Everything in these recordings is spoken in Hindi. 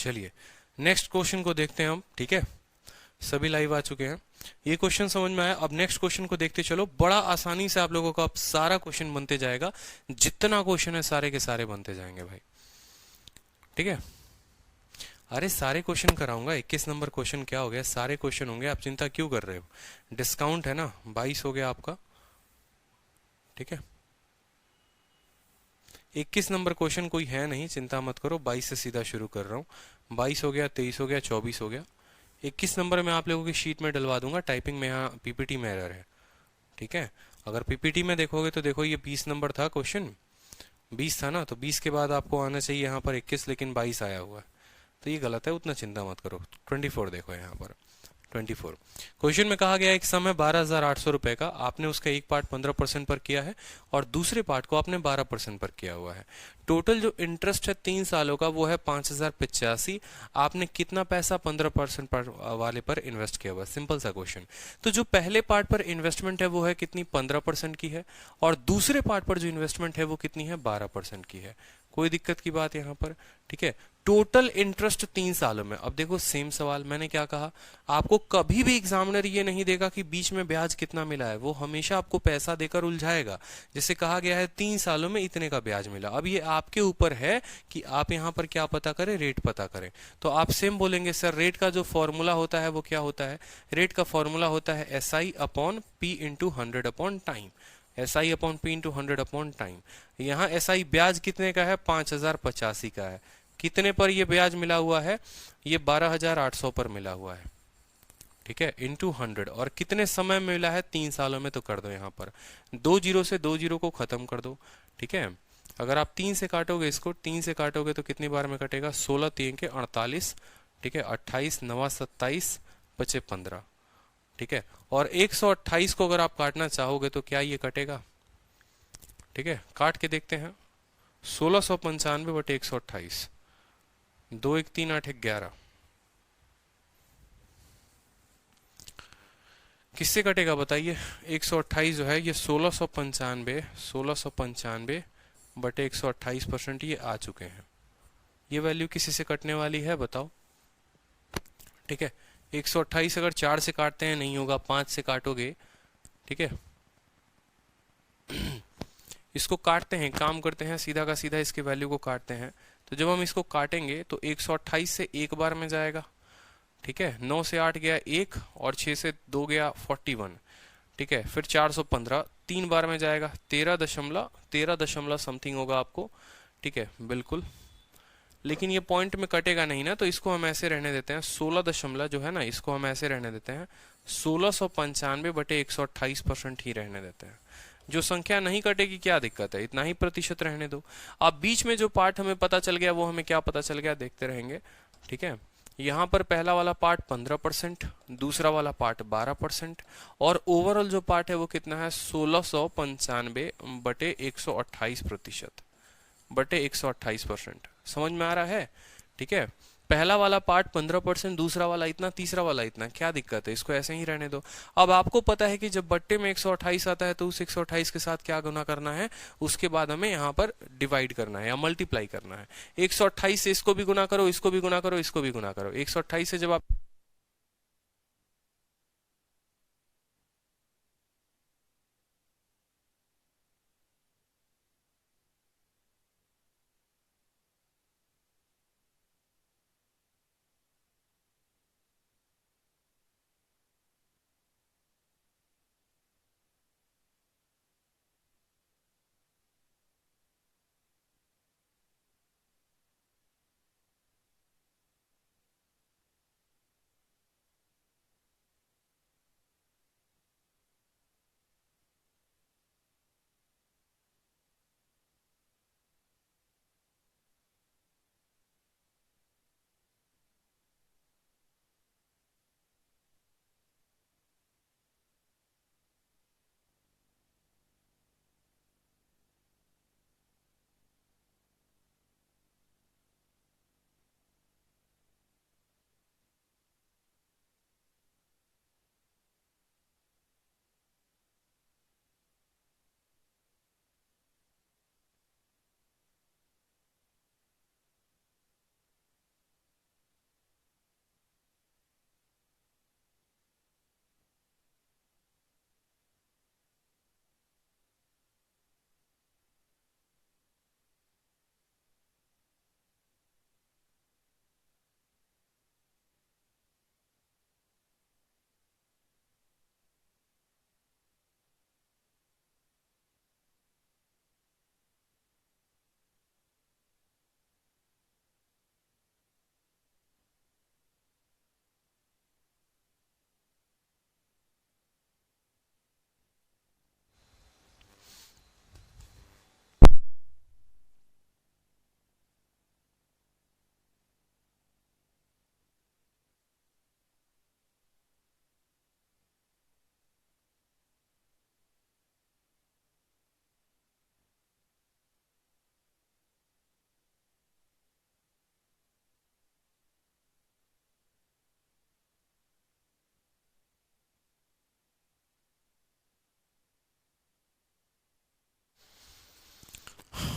चलिए नेक्स्ट क्वेश्चन को देखते हैं हम। ठीक है, सभी लाइव आ चुके हैं, ये क्वेश्चन समझ में आया। अब नेक्स्ट क्वेश्चन को देखते चलो, बड़ा आसानी से आप लोगों का अब सारा क्वेश्चन बनते जाएगा, जितना क्वेश्चन है सारे के सारे बनते जाएंगे भाई। ठीक है, अरे सारे क्वेश्चन कराऊंगा, 21 नंबर क्वेश्चन क्या हो गया, सारे क्वेश्चन होंगे, आप चिंता क्यों कर रहे हो। डिस्काउंट है ना, 22 हो गया आपका। ठीक है, 21 नंबर क्वेश्चन कोई है नहीं, चिंता मत करो, 22 से सीधा शुरू कर रहा हूँ। 22 हो गया, 23 हो गया, 24 हो गया, 21 नंबर मैं आप लोगों की शीट में डलवा दूंगा। टाइपिंग में यहाँ पीपीटी में एरर है। ठीक है, अगर पीपीटी में देखोगे तो देखो ये 20 नंबर था क्वेश्चन, 20 था ना, तो 20 के बाद आपको आना चाहिए यहाँ पर 21, लेकिन 22 आया हुआ है, तो ये गलत है, उतना चिंता मत करो। 24 देखो यहाँ पर, 24 क्वेश्चन में कहा गया एक समय 12,800 रुपए का, आपने उसका एक पार्ट 15% पर किया है और दूसरे पार्ट को आपने 12% पर किया हुआ है। टोटल जो इंटरेस्ट है 3 सालों का वो है 5,085। आपने कितना पैसा 15% पर वाले पर इन्वेस्ट किया हुआ है। सिंपल सा क्वेश्चन। तो जो पहले पार्ट पर इन्वेस्टमेंट है वो है कितनी, 15% की है, और दूसरे पार्ट पर जो इन्वेस्टमेंट है वो कितनी है, 12% की है। कोई दिक्कत की बात यहाँ पर। ठीक है, टोटल इंटरेस्ट 3 सालों में। अब देखो सेम सवाल मैंने क्या कहा, आपको कभी भी एग्जामिनर ये नहीं देगा कि बीच में ब्याज कितना मिला है, वो हमेशा आपको पैसा देकर उलझाएगा। जैसे कहा गया है 3 सालों में इतने का ब्याज मिला, अब ये आपके ऊपर है कि आप यहाँ पर क्या पता करें, रेट पता करें। तो आप सेम बोलेंगे सर रेट का जो फॉर्मूला होता है वो क्या होता है, रेट का फॉर्मूला होता है SI upon P into 100 upon time. SI upon P into 100 upon time. यहाँ SI ब्याज कितने का है, 5,085 का है। कितने पर ये ब्याज मिला हुआ है, ये 12,800 पर मिला हुआ है। ठीक है, इंटू 100, और कितने समय में मिला है, 3 सालों में। तो कर दो यहाँ पर 2 जीरो से 2 जीरो को खत्म कर दो। ठीक है, अगर आप 3 से काटोगे, इसको 3 से काटोगे तो कितनी बार में कटेगा, 16 3 के 48। ठीक है, 28 9 27 बचे 15। ठीक है, और 128 को अगर आप काटना चाहोगे तो क्या ये कटेगा। ठीक है, काट के देखते हैं, 1695 बटे 128, 2 1 3 8 11, किससे कटेगा बताइए। 128 जो है ये 1695 बटे 128% ये आ चुके हैं। ये वैल्यू किसी से कटने वाली है बताओ। ठीक है, 128 अगर 4 से काटते हैं नहीं होगा, 5 से काटोगे। ठीक है, इसको काटते हैं, काम करते हैं, सीधा का सीधा इसके वैल्यू को काटते हैं। तो जब हम इसको काटेंगे तो 128 से एक बार में जाएगा। ठीक है, 9 से 8 गया 1, और 6 से 2 गया 41। ठीक है, फिर 415 3 बार में जाएगा, 13 दशमलव समथिंग होगा आपको। ठीक है, बिल्कुल, लेकिन ये पॉइंट में कटेगा नहीं ना, तो इसको हम ऐसे रहने देते हैं, 16 दशमलव जो है ना, इसको हम ऐसे रहने देते हैं, 1695 बटे 128% ही रहने देते हैं। जो संख्या नहीं कटेगी क्या दिक्कत है, इतना ही प्रतिशत रहने दो। अब बीच में जो पार्ट हमें पता चल गया वो हमें क्या पता चल गया, देखते रहेंगे। ठीक है, यहाँ पर पहला वाला पार्ट 15%, दूसरा वाला पार्ट 12%, और ओवरऑल जो पार्ट है वो कितना है, 1695 बटे 128% बटे 128%। समझ में आ रहा है। ठीक है, पहला वाला पार्ट 15%, दूसरा वाला इतना, तीसरा वाला इतना, क्या दिक्कत है, इसको ऐसे ही रहने दो। अब आपको पता है कि जब बट्टे में 128 आता है तो उस 128 के साथ क्या गुना करना है, उसके बाद हमें यहाँ पर डिवाइड करना है या मल्टीप्लाई करना है। 128 से इसको भी गुना करो, इसको भी गुना करो, इसको भी गुना करो। 128 से जब आप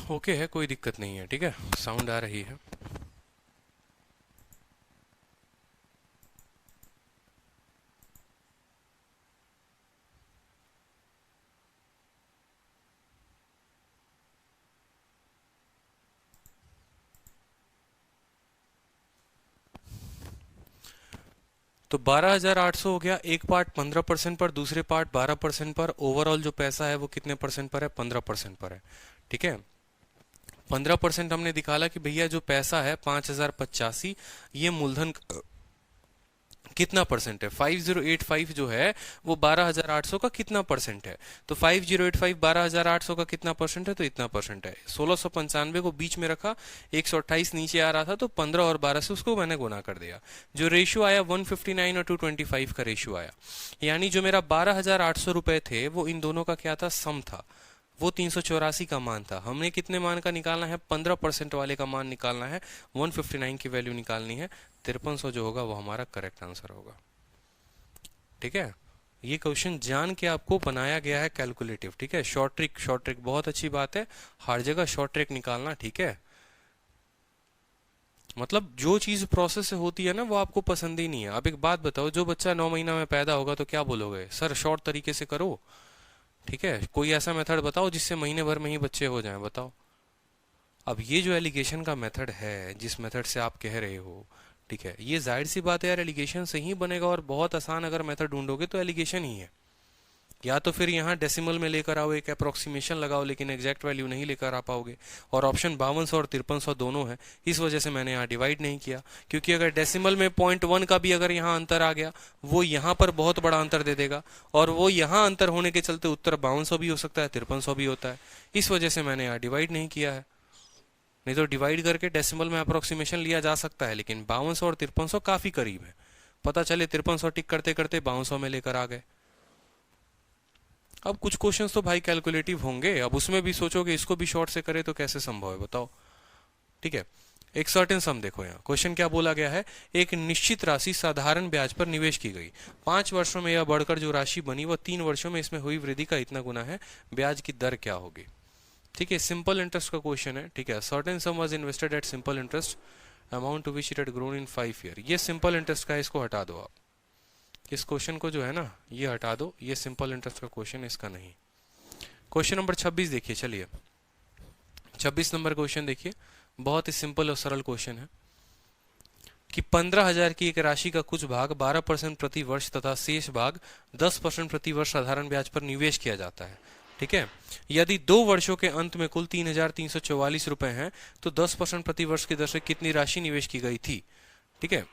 ओके है, कोई दिक्कत नहीं है, ठीक है, साउंड आ रही है। तो 12,800 हो गया, एक पार्ट 15% पर, दूसरे पार्ट 12% पर, ओवरऑल जो पैसा है वो कितने परसेंट पर है? 15% पर है, ठीक है। 15% हमने निकाला कि भैया जो पैसा है 5,085, ये मूलधन कितना परसेंट है? 5085 जो है वो 12,800 का कितना परसेंट है? तो 5085 12,800 का कितना परसेंट है? तो इतना परसेंट है। 1695 को बीच में रखा, 128 नीचे आ रहा था, तो 15 और 12 से उसको मैंने गुना कर दिया। जो रेशियो आया 159 और 225 का रेशियो आया, यानी जो मेरा 12,800 रुपए थे वो इन दोनों का क्या था? सम था। वो 384 का मान था। हमने कितने मान का निकालना है? 15% वाले का मान निकालना है, 159 की वैल्यू निकालनी है। 5300 जो होगा वो हमारा करेक्ट आंसर होगा, ठीक है। ये क्वेश्चन जान के आपको बनाया गया है कैलकुलेटिव, ठीक है। शॉर्ट ट्रिक बहुत अच्छी बात है, हर जगह शॉर्ट ट्रिक निकालना, ठीक है। मतलब जो चीज प्रोसेस से होती है ना वो आपको पसंद ही नहीं है। अब एक बात बताओ, जो बच्चा 9 महीना में पैदा होगा तो क्या बोलोगे? सर शॉर्ट तरीके से करो, ठीक है। कोई ऐसा मेथड बताओ जिससे महीने भर में ही बच्चे हो जाएं, बताओ। अब ये जो एलिगेशन का मेथड है, जिस मेथड से आप कह रहे हो, ठीक है, ये जाहिर सी बात है यार, एलिगेशन से ही बनेगा। और बहुत आसान अगर मेथड ढूंढोगे तो एलिगेशन ही है। या तो फिर यहाँ डेसिमल में लेकर आओ, एक अप्रोक्सीमेशन लगाओ, लेकिन एग्जैक्ट वैल्यू नहीं लेकर आ पाओगे। और ऑप्शन 5200 और 5300 दोनों है, इस वजह से मैंने यहाँ डिवाइड नहीं किया। क्योंकि अगर डेसिमल में 0.1 का भी अगर यहाँ अंतर आ गया, वो यहाँ पर बहुत बड़ा अंतर दे देगा, और वो यहाँ अंतर होने के चलते उत्तर 5200 भी हो सकता है, 5300 भी होता है। इस वजह से मैंने यहाँ डिवाइड नहीं किया है। नहीं तो डिवाइड करके डेसिमल में अप्रोक्सीमेशन लिया जा सकता है, लेकिन 5200 और 5300 काफी करीब है। पता चले 5300 टिक करते करते 5200 में लेकर आ गए। अब कुछ क्वेश्चंस तो भाई कैलकुलेटिव होंगे, अब उसमें भी सोचोगे इसको भी शॉर्ट से करे तो कैसे संभव है, बताओ, ठीक है। एक सर्टेन सम देखो, यहाँ क्वेश्चन क्या बोला गया है? एक निश्चित राशि साधारण ब्याज पर निवेश की गई, 5 वर्षों में यह बढ़कर जो राशि बनी वह 3 वर्षों में इसमें हुई वृद्धि का इतना गुना है, ब्याज की दर क्या होगी? ठीक है, सिंपल इंटरेस्ट का क्वेश्चन है, ठीक है। Certain sum was invested at simple interest, amount to which it had grown in 5 year. ये सिंपल इंटरेस्ट का है, इसको हटा दो आप। इस क्वेश्चन को जो है ना ये हटा दो, ये सिंपल इंटरेस्ट का क्वेश्चन है, इसका नहीं। क्वेश्चन नंबर 26 देखिए, चलिए 26 नंबर क्वेश्चन देखिए, बहुत ही सिंपल और सरल क्वेश्चन है कि 15,000 की एक राशि का कुछ भाग 12% प्रति वर्ष तथा शेष भाग 10% प्रति वर्ष साधारण ब्याज पर निवेश किया जाता है, ठीक है। यदि 2 वर्षों के अंत में कुल 3,344 रुपए हैं तो 10% प्रति वर्ष की दर से कितनी राशि निवेश की गई थी, ठीक है।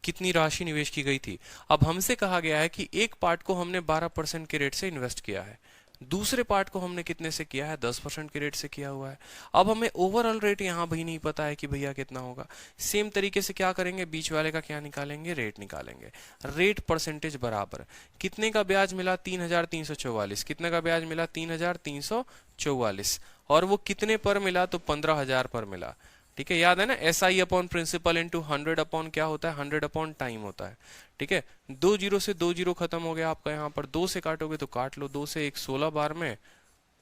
कितनी राशि निवेश की गई थी। अब हमसे कहा गया है कि एक पार्ट को हमने 12% के रेट से इन्वेस्ट किया है, दूसरे पार्ट को हमने कितने से किया है? 10% के रेट से किया हुआ है। अब हमें ओवरऑल रेट यहाँ भी नहीं पता है कि भैया कितना होगा। सेम तरीके से क्या करेंगे? बीच वाले का क्या निकालेंगे? रेट निकालेंगे। रेट परसेंटेज बराबर कितने का ब्याज मिला? 3,344। कितने का ब्याज मिला? 3,344। और वो कितने पर मिला? तो 15,000 पर मिला, ठीक है। याद है ना, SI upon principal into 100 upon क्या होता है? 100 अपॉन टाइम होता है, ठीक है। 2 जीरो से 2 जीरो खत्म हो गया आपका, यहाँ पर 2 से काटोगे तो काट लो, 2 से 1 16 बार में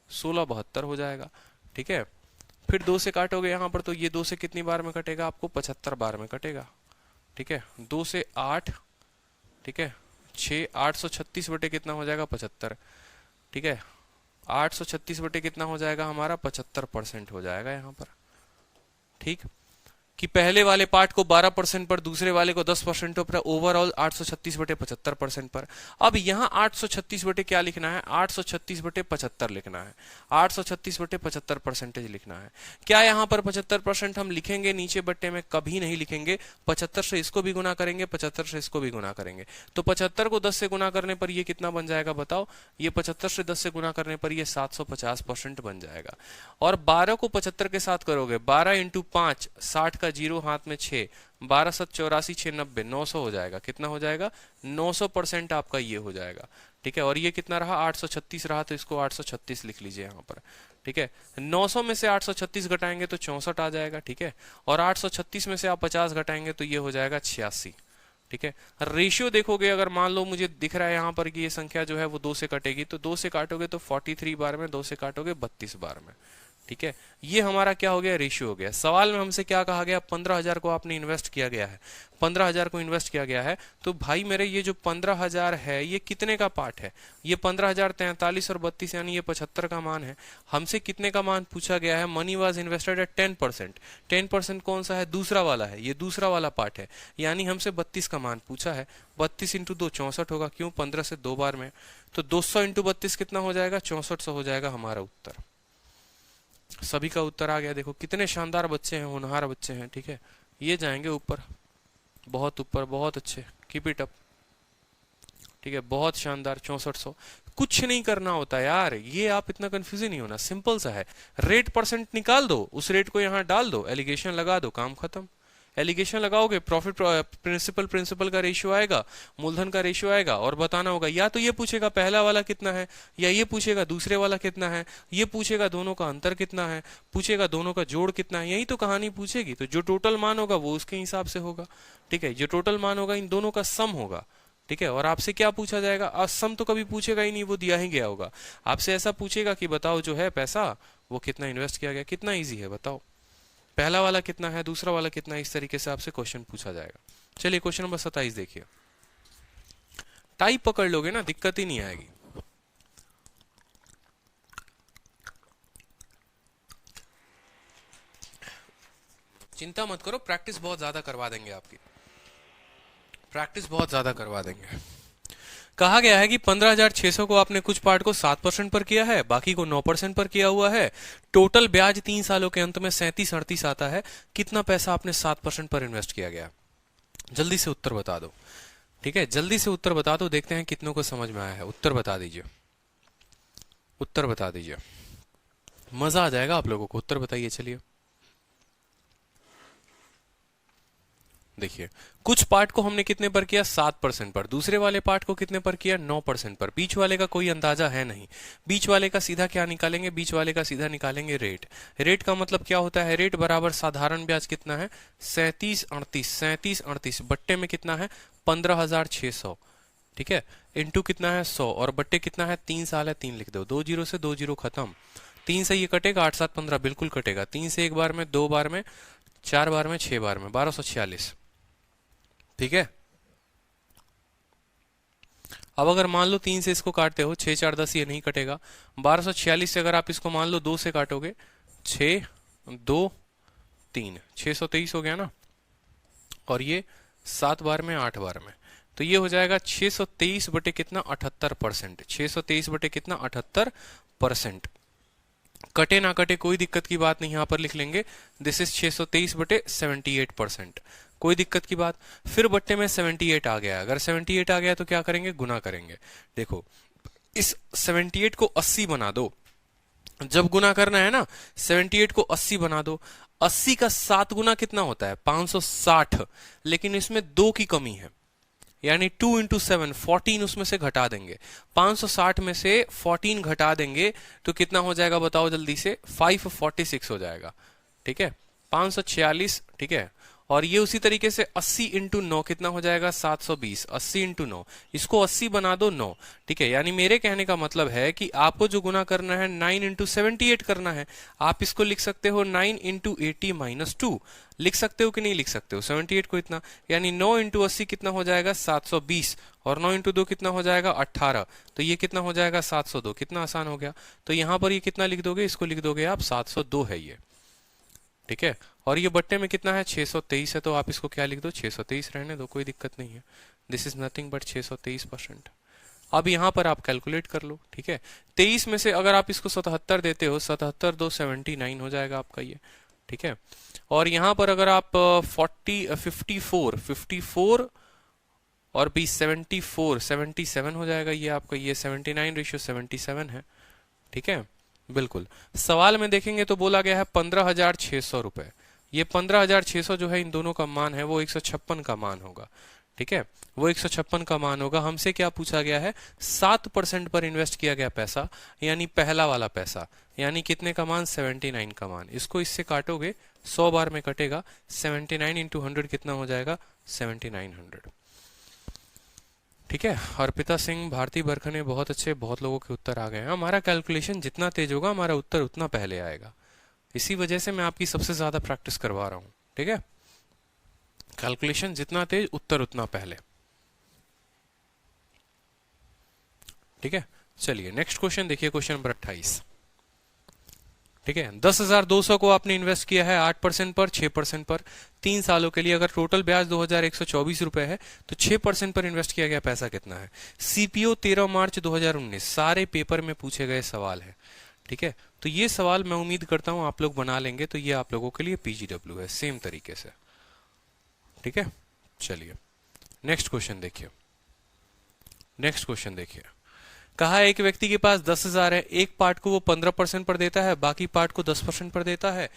1672 हो जाएगा, ठीक है। फिर 2 से काटोगे यहाँ पर तो ये 2 से कितनी बार में कटेगा? आपको 75 बार में कटेगा, ठीक है। 2 से 8, ठीक है, 6 836 बटे कितना हो जाएगा? 75, ठीक है। 836 बटे कितना हो जाएगा हमारा? 75% हो जाएगा यहाँ पर, ठीक। कि पहले वाले पार्ट को 12% पर, दूसरे वाले को 10% पर, ओवरऑल 836 बटे 75% पर। अब यहाँ 836 बटे क्या लिखना है? 836 बटे 75 लिखना है। 836 बटे 75 परसेंटेज लिखना है। क्या यहाँ पर 75% हम लिखेंगे नीचे बट्टे में? कभी नहीं लिखेंगे। 75 से इसको भी गुना करेंगे, 75 से इसको भी गुना करेंगे। तो 75 को 10 से गुना करने पर ये कितना बन जाएगा बताओ? ये 75 से 10 से गुना करने पर ये 750% बन जाएगा। और 12 को 75 के साथ करोगे, 12 इंटू 5, 60 का जीरो हाथ में 6, 12 7 84 6 90, 900 हो जाएगा। कितना हो जाएगा? 900% आपका ये हो जाएगा, ठीक है। और ये कितना रहा? 836 रहा, तो इसको 836 लिख लीजिए यहाँ पर, ठीक है। 900 में से 836 घटाएंगे तो 64 आ जाएगा, ठीक है। और 836 में से आप 50 घटाएंगे तो ये हो जाएगा 86, ठीक है। रेशियो देखोगे, अगर मान लो मुझे दिख रहा है यहाँ पर कि ये संख्या जो है वो 2 से कटेगी, तो 2 से काटोगे तो 43 बार में, 2 से काटोगे 32 बार में, ठीक है, ये हमारा क्या हो गया, रेशियो हो गया। सवाल में हमसे क्या कहा गया, 15,000 को आपने इन्वेस्ट किया गया है, 15,000 को इन्वेस्ट किया गया है। तो भाई मेरे ये जो 15,000 है ये कितने का पार्ट है, ये 15,000 43 और 32 यानी ये 75 का मान है। हमसे कितने का मान पूछा गया है, मनी वाज इन्वेस्टेड एट 10%। 10% कौन सा है, दूसरा वाला है, ये दूसरा वाला पार्ट है, यानी हमसे 32 का मान पूछा है। 32 इंटू 2 64 होगा, क्यों, 15 से 2 बार में, तो 200 इंटू 32 कितना हो जाएगा, 6400 हो जाएगा हमारा उत्तर। सभी का उत्तर आ गया। देखो कितने शानदार बच्चे हैं, होनहार बच्चे हैं। ठीक है, ये जाएंगे ऊपर, बहुत ऊपर, बहुत अच्छे, कीप इट अप। ठीक है, बहुत शानदार, 6400। कुछ नहीं करना होता यार, ये आप इतना कंफ्यूज नहीं होना, सिंपल सा है। रेट परसेंट निकाल दो, उस रेट को यहाँ डाल दो, एलिगेशन लगा दो, काम खत्म। एलिगेशन लगाओगे, प्रॉफिट प्रिंसिपल प्रिंसिपल का रेशियो आएगा, मूलधन का रेशियो आएगा, और बताना होगा या तो ये पूछेगा पहला वाला कितना है, या ये पूछेगा दूसरे वाला कितना है, ये पूछेगा दोनों का अंतर कितना है, पूछेगा दोनों का जोड़ कितना है, यही तो कहानी पूछेगी। तो जो टोटल मान होगा वो उसके हिसाब से होगा। ठीक है, जो टोटल मान होगा इन दोनों का सम होगा। ठीक है, और आपसे क्या पूछा जाएगा, सम तो कभी पूछेगा ही नहीं, वो दिया ही गया होगा। आपसे ऐसा पूछेगा कि बताओ जो है पैसा वो कितना इन्वेस्ट किया गया, कितना ईजी है बताओ, पहला वाला कितना है, दूसरा वाला कितना है, इस तरीके से आपसे क्वेश्चन पूछा जाएगा। चलिए क्वेश्चन नंबर 27 देखिए। टाइप पकड़ लोगे ना, दिक्कत ही नहीं आएगी। चिंता मत करो, प्रैक्टिस बहुत ज्यादा करवा देंगे आपकी, प्रैक्टिस बहुत ज्यादा करवा देंगे। कहा गया है कि 15,600 को आपने कुछ पार्ट को 7% पर किया है, बाकी को 9% पर किया हुआ है। टोटल ब्याज 3 सालों के अंत में 37-38 आता है। कितना पैसा आपने 7% पर इन्वेस्ट किया गया, जल्दी से उत्तर बता दो। ठीक है, जल्दी से उत्तर बता दो, देखते हैं कितनों को समझ में आया है। उत्तर बता दीजिए, उत्तर बता दीजिए, मजा आ जाएगा आप लोगों को। उत्तर बताइए, चलिए। देखिए, कुछ पार्ट को हमने कितने पर किया, 7% पर, दूसरे वाले पार्ट को कितने पर किया, 9% पर। बीच वाले का कोई अंदाजा है नहीं, बीच वाले का सीधा क्या निकालेंगे, बीच वाले का सीधा निकालेंगे रेट। रेट का मतलब क्या होता है, रेट बराबर साधारण ब्याज कितना है, 37-38 बट्टे में कितना है, 15,600। ठीक है, इंटू कितना है, 100, और बट्टे कितना है, 3 साल है, 3 लिख दो, 2 जीरो से 2 जीरो खत्म। 3 से ये कटेगा, 8 7 15 बिल्कुल कटेगा। 3 से 1 बार में, 2 बार में, 4 बार में, 6 बार में, 1246। ठीक है, अब अगर मान लो 3 से इसको काटते हो, 6 4 10, ये नहीं कटेगा। 1246 से अगर आप इसको मान लो 2 से काटोगे, 6 2 3, 623 हो गया ना, और ये 7 बार में, 8 बार में, तो ये हो जाएगा 623 बटे कितना, 78%। 623 बटे कितना, 78%। कटे ना कटे कोई दिक्कत की बात नहीं, यहां पर लिख लेंगे दिस इज 623 बटे 78%, कोई दिक्कत की बात। फिर बट्टे में 78 आ गया, अगर 78 आ गया तो क्या करेंगे, गुना करेंगे। देखो, इस 78 को 80 बना दो, जब गुना करना है ना, 78 को 80 बना दो। 80 का 7 गुना कितना होता है, 560, लेकिन इसमें 2 की कमी है, यानी 2 इंटू 7 14 उसमें से घटा देंगे। 560 में से 14 घटा देंगे तो कितना हो जाएगा बताओ जल्दी से, 546 हो जाएगा। ठीक है, 546। ठीक है, और ये उसी तरीके से 80 इंटू 9 कितना हो जाएगा, 720। 80 इंटू 9, इसको 80 बना दो 9। ठीक है, यानी मेरे कहने का मतलब है कि आपको जो गुना करना है 9 इंटू 78 करना है। आप इसको लिख सकते हो 9 इंटू 80 माइनस 2, लिख सकते हो कि नहीं लिख सकते हो 78 को इतना, यानी 9 इंटू 80 कितना हो जाएगा, 720, और 9 इंटू 2 कितना हो जाएगा, 18, तो ये कितना हो जाएगा, 702। कितना आसान हो गया। तो यहां पर ये कितना लिख दोगे, इसको लिख दोगे आप 702 है ये। ठीक है, और ये बट्टे में कितना है, 623 है, तो आप इसको क्या लिख दो, 623 रहने दो, कोई दिक्कत नहीं है। This is nothing but 623%। अब यहां पर आप कैलकुलेट कर लो। ठीक है, 23 में से अगर आप इसको 77 देते हो, 77 2 79 हो जाएगा आपका ये। ठीक है, और यहां पर अगर आप 54 और 20 77 हो जाएगा ये आपका, ये 79:77 है। ठीक है, बिल्कुल। सवाल में देखेंगे तो बोला गया है 15,600 रुपए। ये 15,600 जो है इन दोनों का मान है वो 156 का मान होगा। ठीक है, वो 156 का मान होगा। हमसे क्या पूछा गया है, 7% पर इन्वेस्ट किया गया पैसा, यानी पहला वाला पैसा, यानी कितने का मान, 79 का मान। इसको इससे काटोगे, 100 बार में कटेगा, 79 इंटू 100 कितना हो जाएगा, 7900। ठीक है, अर्पिता सिंह, भारती बरखने, बहुत अच्छे, बहुत लोगों के उत्तर आ गए हैं। हमारा कैलकुलेशन जितना तेज होगा हमारा उत्तर उतना पहले आएगा। इसी वजह से मैं आपकी सबसे ज्यादा प्रैक्टिस करवा रहा हूं, ठीक है। कैलकुलेशन जितना तेज उत्तर उतना पहले, ठीक है। चलिए नेक्स्ट क्वेश्चन देखिए, क्वेश्चन नंबर 28, ठीक है। 10,200 को आपने इन्वेस्ट किया है 8% पर, 6% पर 3 सालों के लिए। अगर टोटल ब्याज 2,124 रुपए है तो 6% पर इन्वेस्ट किया गया पैसा कितना है। सीपीओ 13 मार्च 2019, सारे पेपर में पूछे गए सवाल है, ठीक है। तो ये सवाल मैं उम्मीद करता हूं आप लोग बना लेंगे, तो ये आप लोगों के लिए पीजीडब्ल्यू है सेम तरीके से, ठीक है। चलिए नेक्स्ट क्वेश्चन देखिए, नेक्स्ट क्वेश्चन देखिए। कहा एक व्यक्ति के पास 10,000 है, एक पार्ट को वो 15% पर देता है, बाकी पार्ट को 10% पर देता है।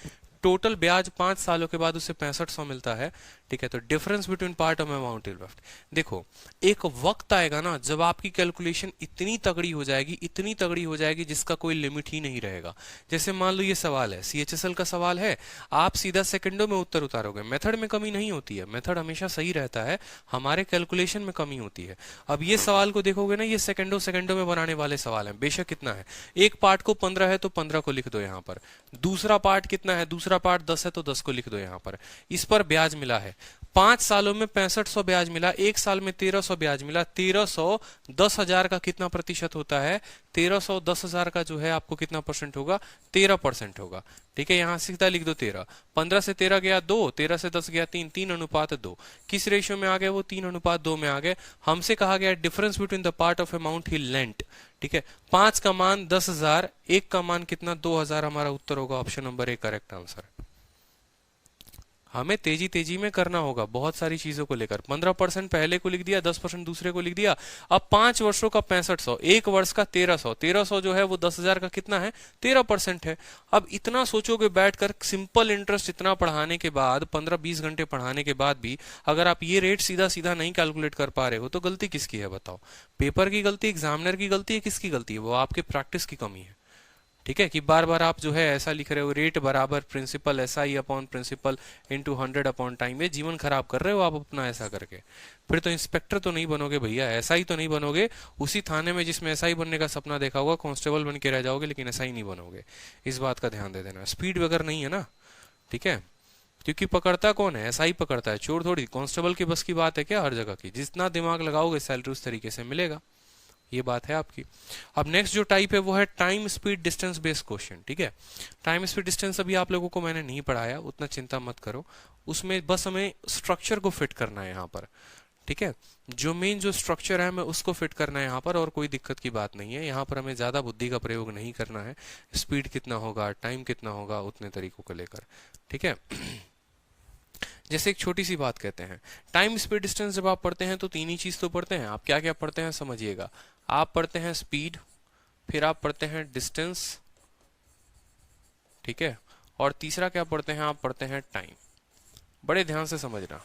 टोटल ब्याज 5 सालों के बाद उसे 6500 मिलता है, ठीक है। तो difference between part of amount left, देखो एक वक्त आएगा ना जब आपकी कैलकुलेशन इतनी तगड़ी हो जाएगी, इतनी तगड़ी हो जाएगी जिसका कोई लिमिट ही नहीं रहेगा। जैसे मान लो ये सवाल है, सीएचएसएल का सवाल है, आप सीधा सेकंडों में उत्तर उतारोगे, मेथड में कमी नहीं होती है, मेथड हमेशा सही रहता है, हमारे कैलकुलेशन में कमी होती है। अब ये सवाल को देखोगे ना, ये सेकंडों सेकंडों में बनाने वाले सवाल हैं, बेशक कितना है, एक पार्ट को 15 है तो 15 को लिख दो यहाँ पर, दूसरा पार्ट कितना है, दूसरा पार्ट 10 है तो 10 को लिख दो यहाँ पर। इस पर ब्याज मिला है 5 सालों में 6500 ब्याज मिला, एक साल में 1300 ब्याज मिला। 1300 10,000 का कितना प्रतिशत होता है, 1300 10,000 का जो है आपको कितना परसेंट होगा, 13% होगा, ठीक है। यहां सीधा लिख दो 13, 15 से 13 गया 2, 13 से 10 गया 3, 3:2। किस रेशियो में आ गए वो, 3:2 में आ गए। हमसे कहा गया difference between the part of amount he lent, ठीक है। 5 का मान 10,000, 1 का मान कितना 2,000, हमारा उत्तर होगा ऑप्शन नंबर 1 करेक्ट आंसर। हमें तेजी तेजी में करना होगा बहुत सारी चीजों को लेकर। 15% पहले को लिख दिया, 10% दूसरे को लिख दिया। अब 5 वर्षों का 6500, एक वर्ष का 1300, 1300 जो है वो 10,000 का कितना है, 13% है। अब इतना सोचोगे बैठकर, सिंपल इंटरेस्ट इतना पढ़ाने के बाद, 15-20 घंटे पढ़ाने के बाद भी अगर आप ये रेट सीधा सीधा नहीं कैलकुलेट कर पा रहे हो तो गलती किसकी है बताओ, पेपर की गलती, एग्जामिनर की गलती है, किसकी गलती है, वो आपके प्रैक्टिस की कमी है, ठीक है। कि बार बार आप जो है ऐसा लिख रहे हो, रेट बराबर principal SI upon principal into 100 upon time, ये जीवन खराब कर रहे हो आप अपना ऐसा करके। फिर तो इंस्पेक्टर तो नहीं बनोगे भैया, एसआई तो नहीं बनोगे, उसी थाने में जिसमें एसआई बनने का सपना देखा होगा कांस्टेबल बन के रह जाओगे, लेकिन एसआई नहीं बनोगे। इस बात का ध्यान दे देना, स्पीड वगैरह नहीं है ना, ठीक है। क्योंकि पकड़ता कौन है, एसआई पकड़ता है, चोर थोड़ी। कांस्टेबल की बस की बात है क्या हर जगह की, जितना दिमाग लगाओगे सैलरी उस तरीके से मिलेगा, ये बात है आपकी। अब नेक्स्ट जो टाइप है वो है time speed distance based question, ठीक है। टाइम स्पीड डिस्टेंस अभी आप लोगों को मैंने नहीं पढ़ाया, उतना चिंता मत करो, उसमें बस हमें स्ट्रक्चर को फिट करना है यहाँ पर, ठीक है। जो मेन जो स्ट्रक्चर है हमें उसको फिट करना है यहाँ पर, और कोई दिक्कत की बात नहीं है। यहाँ पर हमें ज्यादा बुद्धि का प्रयोग नहीं करना है, स्पीड कितना होगा, टाइम कितना होगा, उतने तरीकों को लेकर, ठीक है। जैसे एक छोटी सी बात कहते हैं, टाइम स्पीड डिस्टेंस जब आप पढ़ते हैं तो तीन ही चीज तो पढ़ते हैं। आप क्या क्या पढ़ते हैं समझिएगा, आप पढ़ते हैं स्पीड, फिर आप पढ़ते हैं डिस्टेंस, ठीक है, और तीसरा क्या पढ़ते हैं, आप पढ़ते हैं टाइम। बड़े ध्यान से समझना,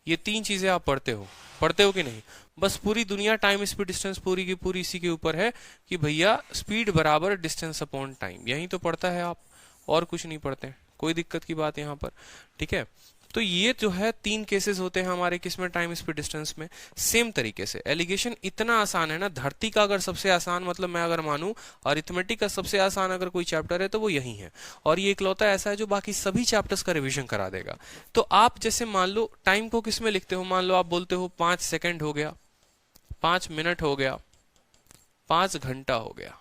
ये तीन चीजें आप पढ़ते हो कि नहीं। बस पूरी दुनिया टाइम स्पीड डिस्टेंस पूरी की पूरी इसी के ऊपर है कि भैया स्पीड बराबर डिस्टेंस अपॉन टाइम, यही तो पढ़ता है आप, और कुछ नहीं पढ़ते, कोई दिक्कत की बात यहाँ पर, ठीक है। तो ये जो है तीन केसेस होते हैं हमारे किसमें, टाइम स्पीड डिस्टेंस में। सेम तरीके से एलिगेशन इतना आसान है ना, धरती का अगर सबसे आसान मतलब मैं अगर मानूं अरिथमेटिक का सबसे आसान अगर कोई चैप्टर है तो वो यही है, और ये इकलौता ऐसा है जो बाकी सभी चैप्टर्स का रिवीजन करा देगा। तो आप जैसे मान लो टाइम को किसमें लिखते हो, मान लो आप बोलते हो 5 सेकंड हो गया, 5 मिनट हो गया, 5 घंटा हो गया,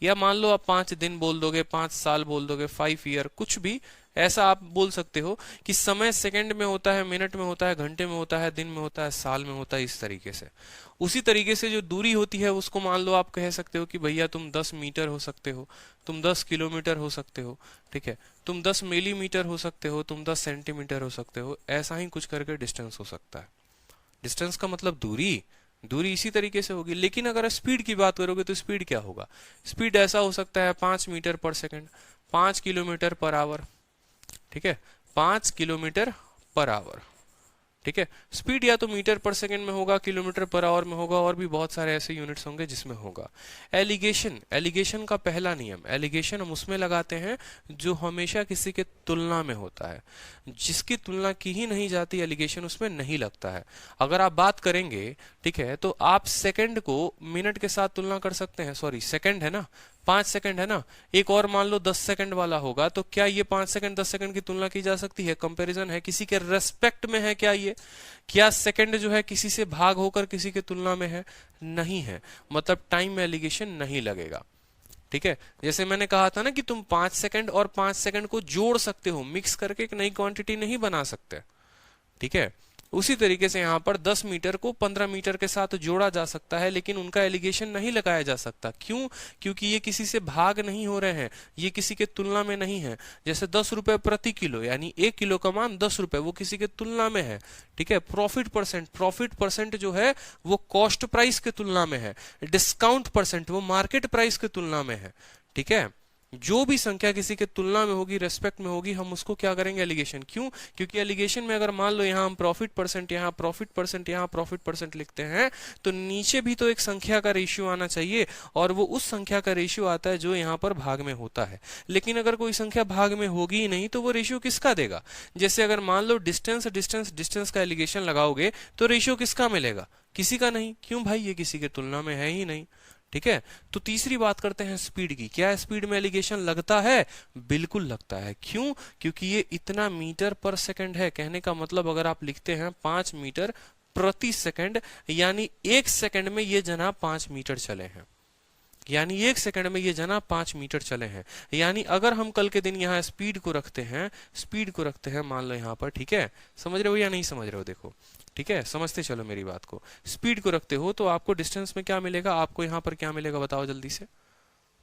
या मान लो आप 5 दिन बोल दोगे, 5 साल बोल दोगे, 5 ईयर, कुछ भी ऐसा आप बोल सकते हो कि समय सेकंड में होता है, मिनट में होता है, घंटे में होता है, दिन में होता है, साल में होता है, इस तरीके से। उसी तरीके से जो दूरी होती है उसको मान लो आप कह सकते हो कि भैया तुम 10 मीटर हो सकते हो, तुम 10 किलोमीटर हो सकते हो, ठीक है, तुम 10 मिलीमीटर हो सकते हो, तुम 10 सेंटीमीटर हो सकते हो, ऐसा ही कुछ करके डिस्टेंस हो सकता है। डिस्टेंस का मतलब दूरी, दूरी इसी तरीके से होगी। लेकिन अगर स्पीड की बात करोगे तो स्पीड क्या होगा, स्पीड ऐसा हो सकता है 5 मीटर पर सेकंड, 5 किलोमीटर पर आवर, ठीक है, 5 किलोमीटर पर आवर, ठीक है। स्पीड या तो मीटर पर सेकंड में होगा, किलोमीटर पर आवर में होगा, और भी बहुत सारे ऐसे यूनिट्स होंगे जिसमें होगा। एलिगेशन, एलिगेशन का पहला नियम, एलिगेशन हम उसमें लगाते हैं जो हमेशा किसी के तुलना में होता है, जिसकी तुलना की ही नहीं जाती एलिगेशन उसमें नहीं लगता है। अगर आप बात करेंगे, ठीक है, तो आप सेकंड को मिनट के साथ तुलना कर सकते हैं, सॉरी सेकंड है ना, 5 सेकंड है ना, एक और मान लो 10 सेकंड वाला होगा, तो क्या ये 5 सेकंड 10 सेकंड की तुलना की जा सकती है? कंपैरिजन है, किसी के रेस्पेक्ट में है क्या ये? क्या सेकंड जो है किसी से भाग होकर किसी के तुलना में है? नहीं है, मतलब टाइम में एलिगेशन नहीं लगेगा। ठीक है, जैसे मैंने कहा था ना कि तुम 5 सेकंड और 5 सेकंड को जोड़ सकते हो, मिक्स करके एक नई क्वांटिटी नहीं बना सकते। ठीक है, उसी तरीके से यहाँ पर 10 मीटर को 15 मीटर के साथ जोड़ा जा सकता है, लेकिन उनका एलिगेशन नहीं लगाया जा सकता। क्यों? क्योंकि ये किसी से भाग नहीं हो रहे हैं, ये किसी के तुलना में नहीं है। जैसे 10 रुपए प्रति किलो, यानी 1 किलो का मान 10 रुपए, वो किसी के तुलना में है। ठीक है, प्रॉफिट परसेंट जो है वो कॉस्ट प्राइस के तुलना में है, डिस्काउंट परसेंट वो मार्केट प्राइस के तुलना में है। ठीक है, जो भी संख्या किसी के तुलना में होगी, रेस्पेक्ट में होगी, हम उसको क्या करेंगे? एलिगेशन। क्यों? क्योंकि एलिगेशन में अगर मान लो यहाँ हम प्रॉफिट परसेंट, यहाँ प्रॉफिट परसेंट, यहाँ प्रॉफिट परसेंट लिखते हैं, तो नीचे भी तो एक संख्या का रेशियो आना चाहिए, और वो उस संख्या का रेशियो आता है जो यहाँ पर भाग में होता है। लेकिन अगर कोई संख्या भाग में होगी ही नहीं, तो वो रेशियो किसका देगा? जैसे अगर मान लो डिस्टेंस का एलिगेशन लगाओगे, तो रेशियो किसका मिलेगा? किसी का नहीं। क्यों भाई? ये किसी के तुलना में है ही नहीं। ठीक है, तो तीसरी बात करते हैं स्पीड की। क्या स्पीड में एलिगेशन लगता है? बिल्कुल लगता है। क्यों? क्योंकि ये इतना मीटर पर सेकंड है। कहने का मतलब अगर आप लिखते हैं 5 मीटर प्रति सेकंड, यानी 1 सेकंड में ये जना 5 मीटर चले हैं, यानी 1 सेकंड में ये जना 5 मीटर चले हैं। यानी अगर हम कल के दिन यहाँ स्पीड को रखते हैं मान लो यहाँ पर, ठीक है, समझ रहे हो या नहीं समझ रहे हो? देखो, ठीक है, समझते चलो मेरी बात को। स्पीड को रखते हो तो आपको डिस्टेंस में क्या मिलेगा? आपको यहाँ पर क्या मिलेगा बताओ जल्दी से?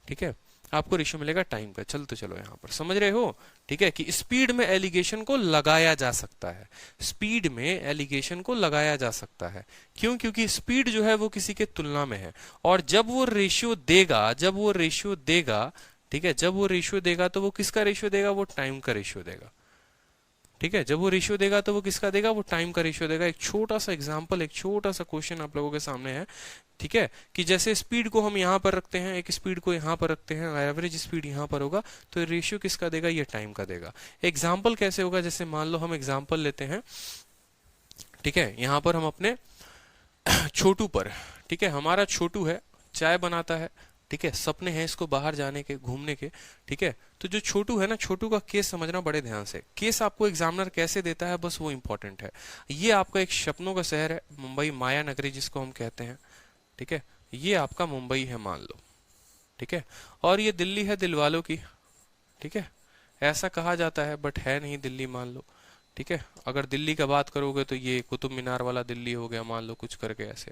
ठीक है, आपको रेशियो मिलेगा टाइम का। चल तो चलो यहाँ पर समझ रहे हो? ठीक है, कि स्पीड में एलिगेशन को लगाया जा सकता है, स्पीड में एलिगेशन को लगाया जा सकता है। क्यों? क्योंकि स्पीड जो है वो किसी के तुलना में है, और जब वो रेशियो देगा, ठीक है, जब वो रेशियो देगा तो वो किसका रेशियो देगा? वो टाइम का रेशियो देगा। ठीक है, जब वो रेशियो देगा तो वो किसका देगा? वो टाइम का रेशियो देगा। एक छोटा सा एग्जांपल, एक छोटा सा क्वेश्चन आप लोगों के सामने है। ठीक है, कि जैसे स्पीड को हम यहाँ पर रखते हैं, एक स्पीड को यहाँ पर रखते हैं, एवरेज स्पीड यहाँ पर होगा, तो रेशियो किसका देगा? ये टाइम का देगा। एग्जाम्पल कैसे होगा? जैसे मान लो हम एग्जाम्पल लेते हैं, ठीक है, यहाँ पर हम अपने छोटू पर, ठीक है, हमारा छोटू है, चाय बनाता है, ठीक है, सपने हैं इसको बाहर जाने के, घूमने के। ठीक है, तो जो छोटू है ना, छोटू का केस समझना बड़े ध्यान से। केस आपको एग्जामिनर कैसे देता है, बस वो इंपॉर्टेंट है। ये आपका एक सपनों का शहर है, मुंबई, माया नगरी जिसको हम कहते हैं। ठीक है, ये आपका मुंबई है मान लो। ठीक है, और ये दिल्ली है दिलवालों की। ठीक है, ऐसा कहा जाता है बट है नहीं दिल्ली मान लो। ठीक है, अगर दिल्ली का बात करोगे तो ये कुतुब मीनार वाला दिल्ली हो गया मान लो, कुछ करके ऐसे।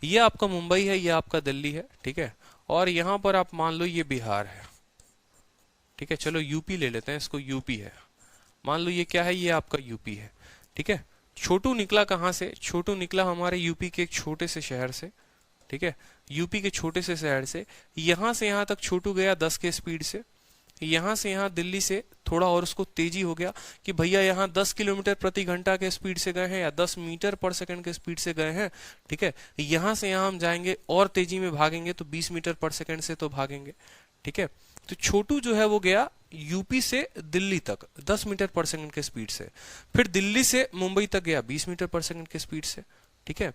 ये आपका मुंबई है, ये आपका दिल्ली है। ठीक है, और यहाँ पर आप मान लो ये बिहार है। ठीक है, चलो यूपी ले लेते हैं, इसको यूपी है मान लो। ये क्या है? ये आपका यूपी है। ठीक है, छोटू निकला कहाँ से? छोटू निकला हमारे यूपी के एक छोटे से शहर से। ठीक है, यूपी के छोटे से शहर से यहां से यहां तक छोटू गया 10 के स्पीड से। यहां से यहां दिल्ली से थोड़ा और उसको तेजी हो गया कि भैया यहाँ 10 किलोमीटर प्रति घंटा के स्पीड से गए हैं, या 10 मीटर पर सेकंड के स्पीड से गए हैं। ठीक है, यहां से यहां हम जाएंगे और तेजी में भागेंगे तो 20 मीटर पर सेकंड से तो भागेंगे। ठीक है, तो छोटू जो है वो गया यूपी से दिल्ली तक 10 मीटर पर सेकंड के स्पीड से, फिर दिल्ली से मुंबई तक गया 20 मीटर पर सेकंड के स्पीड से। ठीक है,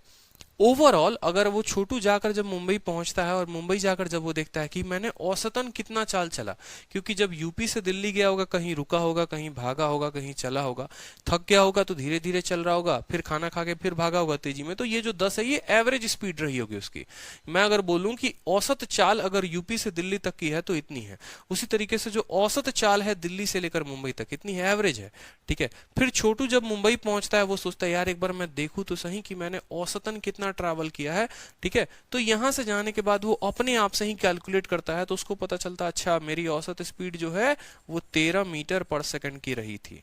ओवरऑल अगर वो छोटू जाकर जब मुंबई पहुंचता है, और मुंबई जाकर जब वो देखता है कि मैंने औसतन कितना चाल चला, क्योंकि जब यूपी से दिल्ली गया होगा, कहीं रुका होगा, कहीं भागा होगा, कहीं चला होगा, थक गया होगा तो धीरे धीरे चल रहा होगा, फिर खाना खा के फिर भागा होगा तेजी में, तो ये जो 10 है ये एवरेज स्पीड रही होगी उसकी। मैं अगर बोलूं कि औसत चाल अगर यूपी से दिल्ली तक की है तो इतनी है, उसी तरीके से जो औसत चाल है दिल्ली से लेकर मुंबई तक इतनी है, एवरेज है। ठीक है, फिर छोटू जब मुंबई पहुंचता है वो सोचता है यार एक बार मैं देखूं तो सही कि मैंने औसतन कितना ट्रैवल किया है। ठीक है, तो यहां से जाने के बाद वो अपने आप से ही कैलकुलेट करता है, तो उसको पता चलता है अच्छा मेरी औसत स्पीड जो है वो 13 मीटर पर सेकंड की रही थी।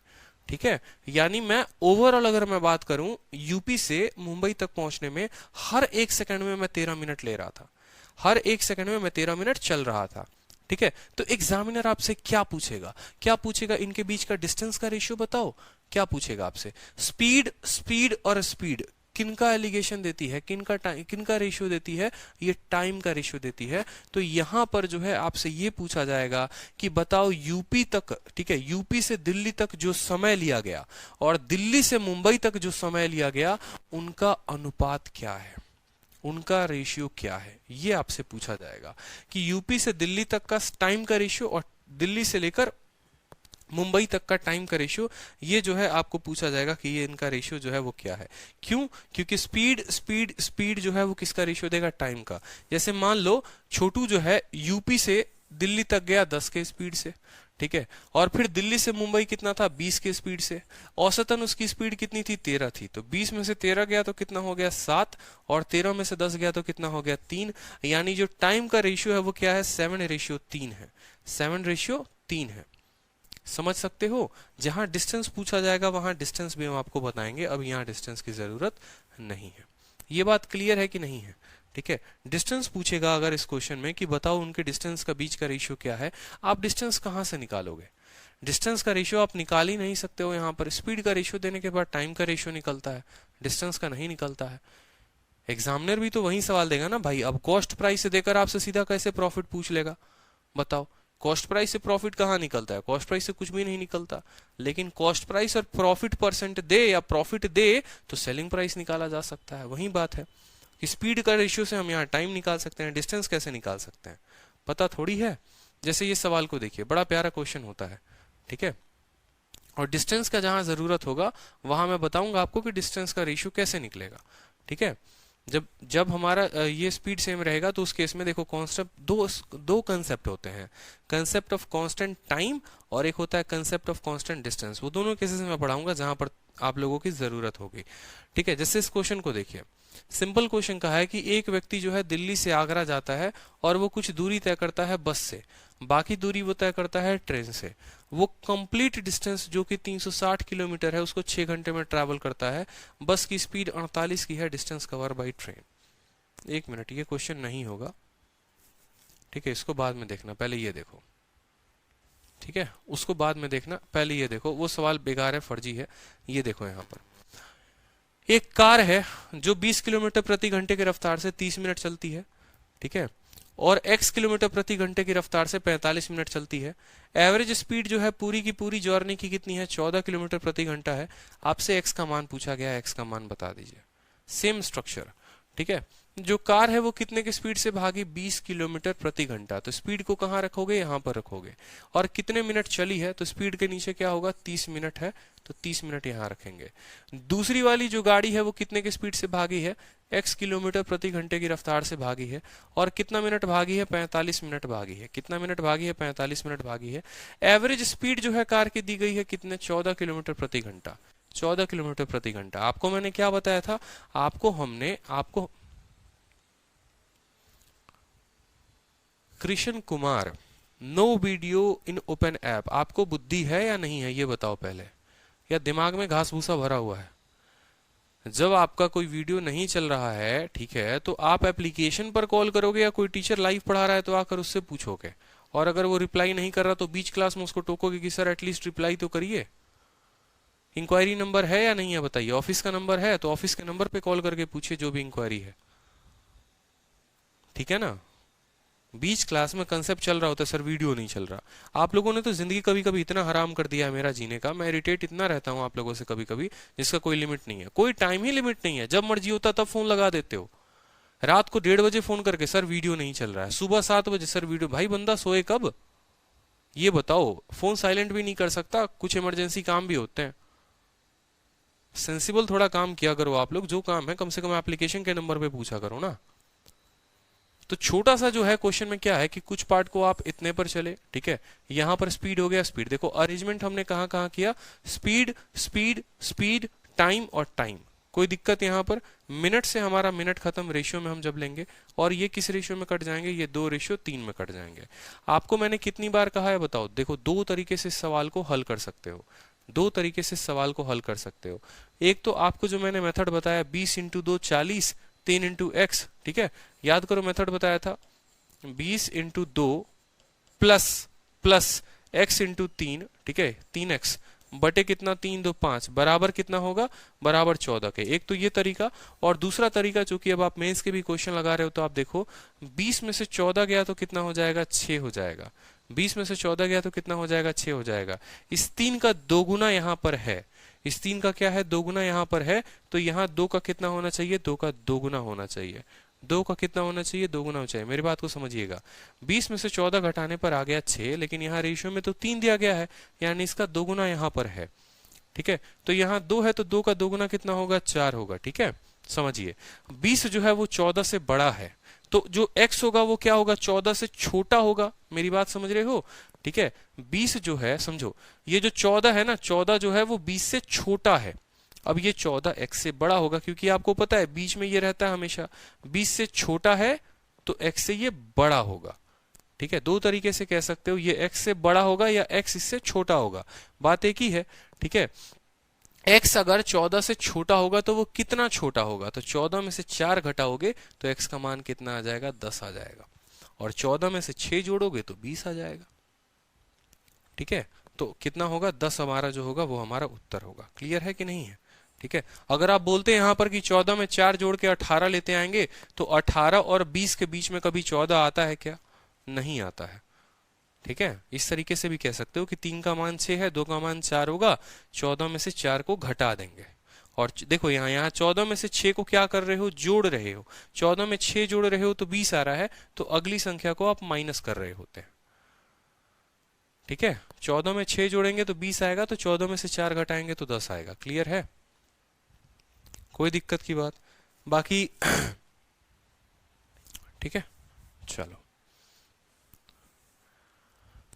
ठीक है, यानी मैं ओवरऑल अगर मैं बात करूं यूपी से मुंबई तक पहुंचने में हर 1 सेकंड में मैं 13 मिनट ले रहा था, हर 1 सेकंड में मैं 13 मिनट चल रहा था। ठीक है, तो एग्जामिनर आपसे क्या पूछेगा? क्या पूछेगा? इनके बीच का डिस्टेंस का रेशियो बताओ। क्या पूछेगा आपसे? स्पीड और स्पीड किनका एलिगेशन देती है, किनका रेशियो देती है? ये टाइम का रेशियो देती है। तो यहां पर जो है आपसे ये पूछा जाएगा कि बताओ यूपी तक, ठीक है, यूपी से दिल्ली तक जो समय लिया गया और दिल्ली से मुंबई तक जो समय लिया गया उनका अनुपात क्या है? उनका रेशियो क्या है, ये आपसे पूछा जाएगा कि यूपी से दिल्ली तक का टाइम का रेशियो और दिल्ली से लेकर मुंबई तक का टाइम का रेशियो, ये जो है आपको पूछा जाएगा कि ये इनका रेशियो जो है वो क्या है। क्यों? क्योंकि स्पीड स्पीड स्पीड जो है वो किसका रेशियो देगा, टाइम का। जैसे मान लो छोटू जो है यूपी से दिल्ली तक गया 10 के स्पीड से, ठीक है, और फिर दिल्ली से मुंबई कितना था, 20 के स्पीड से। औसतन उसकी स्पीड कितनी थी, 13 थी। तो 20 में से 13 गया तो कितना हो गया, 7, और 13 में से 10 गया तो कितना हो गया, 3। यानी जो टाइम का रेशियो है वो क्या है, 7:3 है। 7:3 है। समझ सकते हो? जहां डिस्टेंस पूछा जाएगा वहां डिस्टेंस भी हम आपको बताएंगे, अब यहाँ डिस्टेंस की जरूरत नहीं है। ये बात क्लियर है कि नहीं है? ठीक है, डिस्टेंस पूछेगा अगर इस क्वेश्चन में कि बताओ उनके डिस्टेंस का बीच का रेशियो क्या है, आप डिस्टेंस कहां से निकालोगे? डिस्टेंस का रेशियो आप निकाल ही नहीं सकते हो। यहाँ पर स्पीड का रेशियो देने के बाद टाइम का रेशियो निकलता है, डिस्टेंस का नहीं निकलता है। एग्जामिनर भी तो वही सवाल देगा ना भाई। अब कॉस्ट प्राइस से देकर आपसे सीधा कैसे प्रॉफिट पूछ लेगा, बताओ? कॉस्ट प्राइस से प्रॉफिट कहाँ निकलता है? कॉस्ट प्राइस से कुछ भी नहीं निकलता। लेकिन कॉस्ट प्राइस और प्रॉफिट परसेंट दे या प्रॉफिट दे तो सेलिंग प्राइस निकाला जा सकता है। वही बात है कि स्पीड का रेशियो से हम यहाँ टाइम निकाल सकते हैं, डिस्टेंस कैसे निकाल सकते हैं पता थोड़ी है। जैसे ये सवाल को देखिए, बड़ा प्यारा क्वेश्चन होता है, ठीक है, और डिस्टेंस का जहां जरूरत होगा वहां मैं बताऊंगा आपको कि डिस्टेंस का रेशियो कैसे निकलेगा। ठीक है, जब हमारा ये स्पीड सेम रहेगा तो उस केस में देखो कॉन्सेप्ट दो कंसेप्ट होते हैं, कंसेप्ट ऑफ कांस्टेंट टाइम और एक होता है कंसेप्ट ऑफ कांस्टेंट डिस्टेंस। वो दोनों केसेस में पढ़ाऊंगा जहां पर आप लोगों की जरूरत होगी। ठीक है, जैसे इस क्वेश्चन को देखिए, सिंपल क्वेश्चन कहा है कि एक व्यक्ति जो है दिल्ली से आगरा जाता है और वो कुछ दूरी तय करता है बस से, बाकी दूरी वो तय करता है ट्रेन से। वो कंप्लीट डिस्टेंस जो कि 360 किलोमीटर है उसको 6 घंटे में ट्रैवल करता है। बस की स्पीड 48 की है, distance cover by train. 1 minute, ये क्वेश्चन नहीं होगा, ठीक है, इसको बाद में देखना, पहले ये देखो। ठीक है, उसको बाद में देखना, पहले ये देखो। वो सवाल बेकार है, फर्जी है। ये देखो, यहाँ पर एक कार है जो 20 किलोमीटर प्रति घंटे की रफ्तार से 30 मिनट चलती है, ठीक है, और x किलोमीटर प्रति घंटे की रफ्तार से 45 मिनट चलती है। एवरेज स्पीड जो है पूरी की पूरी जर्नी की कितनी है, 14 किलोमीटर प्रति घंटा है। आपसे x का मान पूछा गया, x का मान बता दीजिए। सेम स्ट्रक्चर, ठीक है। जो कार है वो कितने की स्पीड से भागी, 20 किलोमीटर प्रति घंटा। तो स्पीड को कहाँ रखोगे, यहाँ पर रखोगे। और कितने मिनट चली है, तो स्पीड के नीचे क्या होगा, 30 मिनट है, तो 30 मिनट यहाँ रखेंगे। दूसरी वाली जो गाड़ी है वो कितने की स्पीड से भागी है, x किलोमीटर प्रति घंटे की रफ्तार से भागी है, और कितना मिनट भागी है, 45 मिनट भागी है। कितना मिनट भागी है, 45 मिनट भागी है। एवरेज स्पीड जो है कार की दी गई है कितने, 14 किलोमीटर प्रति घंटा। 14 किलोमीटर प्रति घंटा। आपको मैंने क्या बताया था, आपको Krishna Kumar, no video in open app. आपको बुद्धि है या नहीं है, ये बताओ पहले, या दिमाग में घास भूसा भरा हुआ है? जब आपका कोई वीडियो नहीं चल रहा है, ठीक है, तो आप एप्लीकेशन पर कॉल करोगे या कोई टीचर लाइव पढ़ा रहा है तो आकर उससे पूछोगे। और अगर वो रिप्लाई नहीं कर रहा तो बीच क्लास में उसको टोकोगे कि सर एटलीस्ट रिप्लाई तो करिए। इंक्वायरी नंबर है या नहीं है बताइए? ऑफिस का नंबर है तो ऑफिस के नंबर पे कॉल करके पूछिए जो भी इंक्वायरी है, ठीक है ना। बीच क्लास में कंसेप्ट चल रहा होता है, सर वीडियो नहीं चल रहा। आप लोगों ने तो जिंदगी कभी कभी इतना हराम कर दिया है मेरा जीने का, मैं इरिटेट इतना रहता हूं आप लोगों से कभी कभी, जिसका कोई लिमिट नहीं है। कोई टाइम ही लिमिट नहीं है, जब मर्जी होता तब फोन लगा देते हो। रात को 1:30 बजे फोन करके सर वीडियो नहीं चल रहा है, सुबह 7 बजे सर वीडियो। भाई बंदा सोए कब, ये बताओ। फोन साइलेंट भी नहीं कर सकता, कुछ इमरजेंसी काम भी होते हैं। सेंसिबल थोड़ा काम किया करो आप लोग, जो काम है कम से कम एप्लीकेशन के नंबर पे पूछा करो ना। तो छोटा सा जो है क्वेश्चन में क्या है कि कुछ पार्ट को आप इतने पर चले, ठीक है, यहां पर स्पीड हो गया, स्पीड देखो अरेंजमेंट हमने कहां कहां किया, स्पीड स्पीड स्पीड, टाइम और टाइम। कोई दिक्कत यहां पर, मिनट से हमारा मिनट खत्म, रेशियो में हम जब लेंगे, और ये किस रेशियो में कट जाएंगे, ये 2:3 में कट जाएंगे। आपको मैंने कितनी बार कहा है बताओ? देखो, दो तरीके से इस सवाल को हल कर सकते हो, दो तरीके से सवाल को हल कर सकते हो। एक तो आपको जो मैंने मेथड बताया 20 × 2 40, 3 × x, ठीक है, याद करो मेथड बताया था 20 × 2 प्लस x × 3, ठीक है, 3x बटे कितना, 3 2 5 बराबर कितना होगा, बराबर 14 के। एक तो ये तरीका, और दूसरा तरीका जो कि अब आप मेंस के भी क्वेश्चन लगा रहे हो तो आप देखो 20 में से 14 गया तो कितना हो जाएगा, 6 हो जाएगा। 20 में से 14 गया तो कितना हो जाएगा, 6 हो जाएगा। इस 3 का दोगुना यहां पर है, इस 3 का क्या है, दोगुना यहां पर है, तो यहां 2 का कितना होना चाहिए, 2 का दोगुना होना चाहिए। 2 का कितना होना चाहिए, 2 गुना होना चाहिए। मेरी बात को समझिएगा, 20 में से 14 घटाने पर आ गया 6, लेकिन यहाँ रेशियो में तो 3 दिया गया है, यानी इसका 2 गुना यहाँ पर है। ठीक है, तो यहाँ 2 है तो 2 का 2 गुना कितना होगा, 4 होगा। ठीक है, समझिए 20 जो है वो 14 से बड़ा है, तो जो x होगा वो क्या होगा, 14 से छोटा होगा। मेरी बात समझ रहे हो? ठीक है, 20 जो है, समझो ये जो 14 है ना, 14 जो है वो 20 से छोटा है। अब ये 14 x से बड़ा होगा, क्योंकि आपको पता है बीच में ये रहता है हमेशा। 20 से छोटा है तो x से ये बड़ा होगा। ठीक है, दो तरीके से कह सकते हो, ये x से बड़ा होगा या x इससे छोटा होगा, बात एक ही है। ठीक है, x अगर 14 से छोटा होगा तो वो कितना छोटा होगा, तो 14 में से 4 घटाओगे तो x का मान कितना आ जाएगा, 10 आ जाएगा, और 14 में से 6 जोड़ोगे तो 20 आ जाएगा। ठीक है, तो कितना होगा, 10 हमारा जो होगा वो हमारा उत्तर होगा। क्लियर है कि नहीं है? ठीक है, अगर आप बोलते हैं यहाँ पर कि 14 में 4 जोड़ के 18 लेते आएंगे, तो 18 और 20 के बीच में कभी 14 आता है क्या? नहीं आता है। ठीक है, इस तरीके से भी कह सकते हो कि 3 का मान 6 है, 2 का मान 4 होगा, 14 में से 4 को घटा देंगे। और देखो यहाँ 14 में से 6 को क्या कर रहे हो, जोड़ रहे हो। 14 में 6 जोड़ रहे हो तो 20 आ रहा है, तो अगली संख्या को आप माइनस कर रहे होते हैं। ठीक है, 14 में 6 जोड़ेंगे तो 20 आएगा, तो 14 में से 4 घटाएंगे तो 10 आएगा। क्लियर है? कोई दिक्कत की बात बाकी? ठीक है, चलो,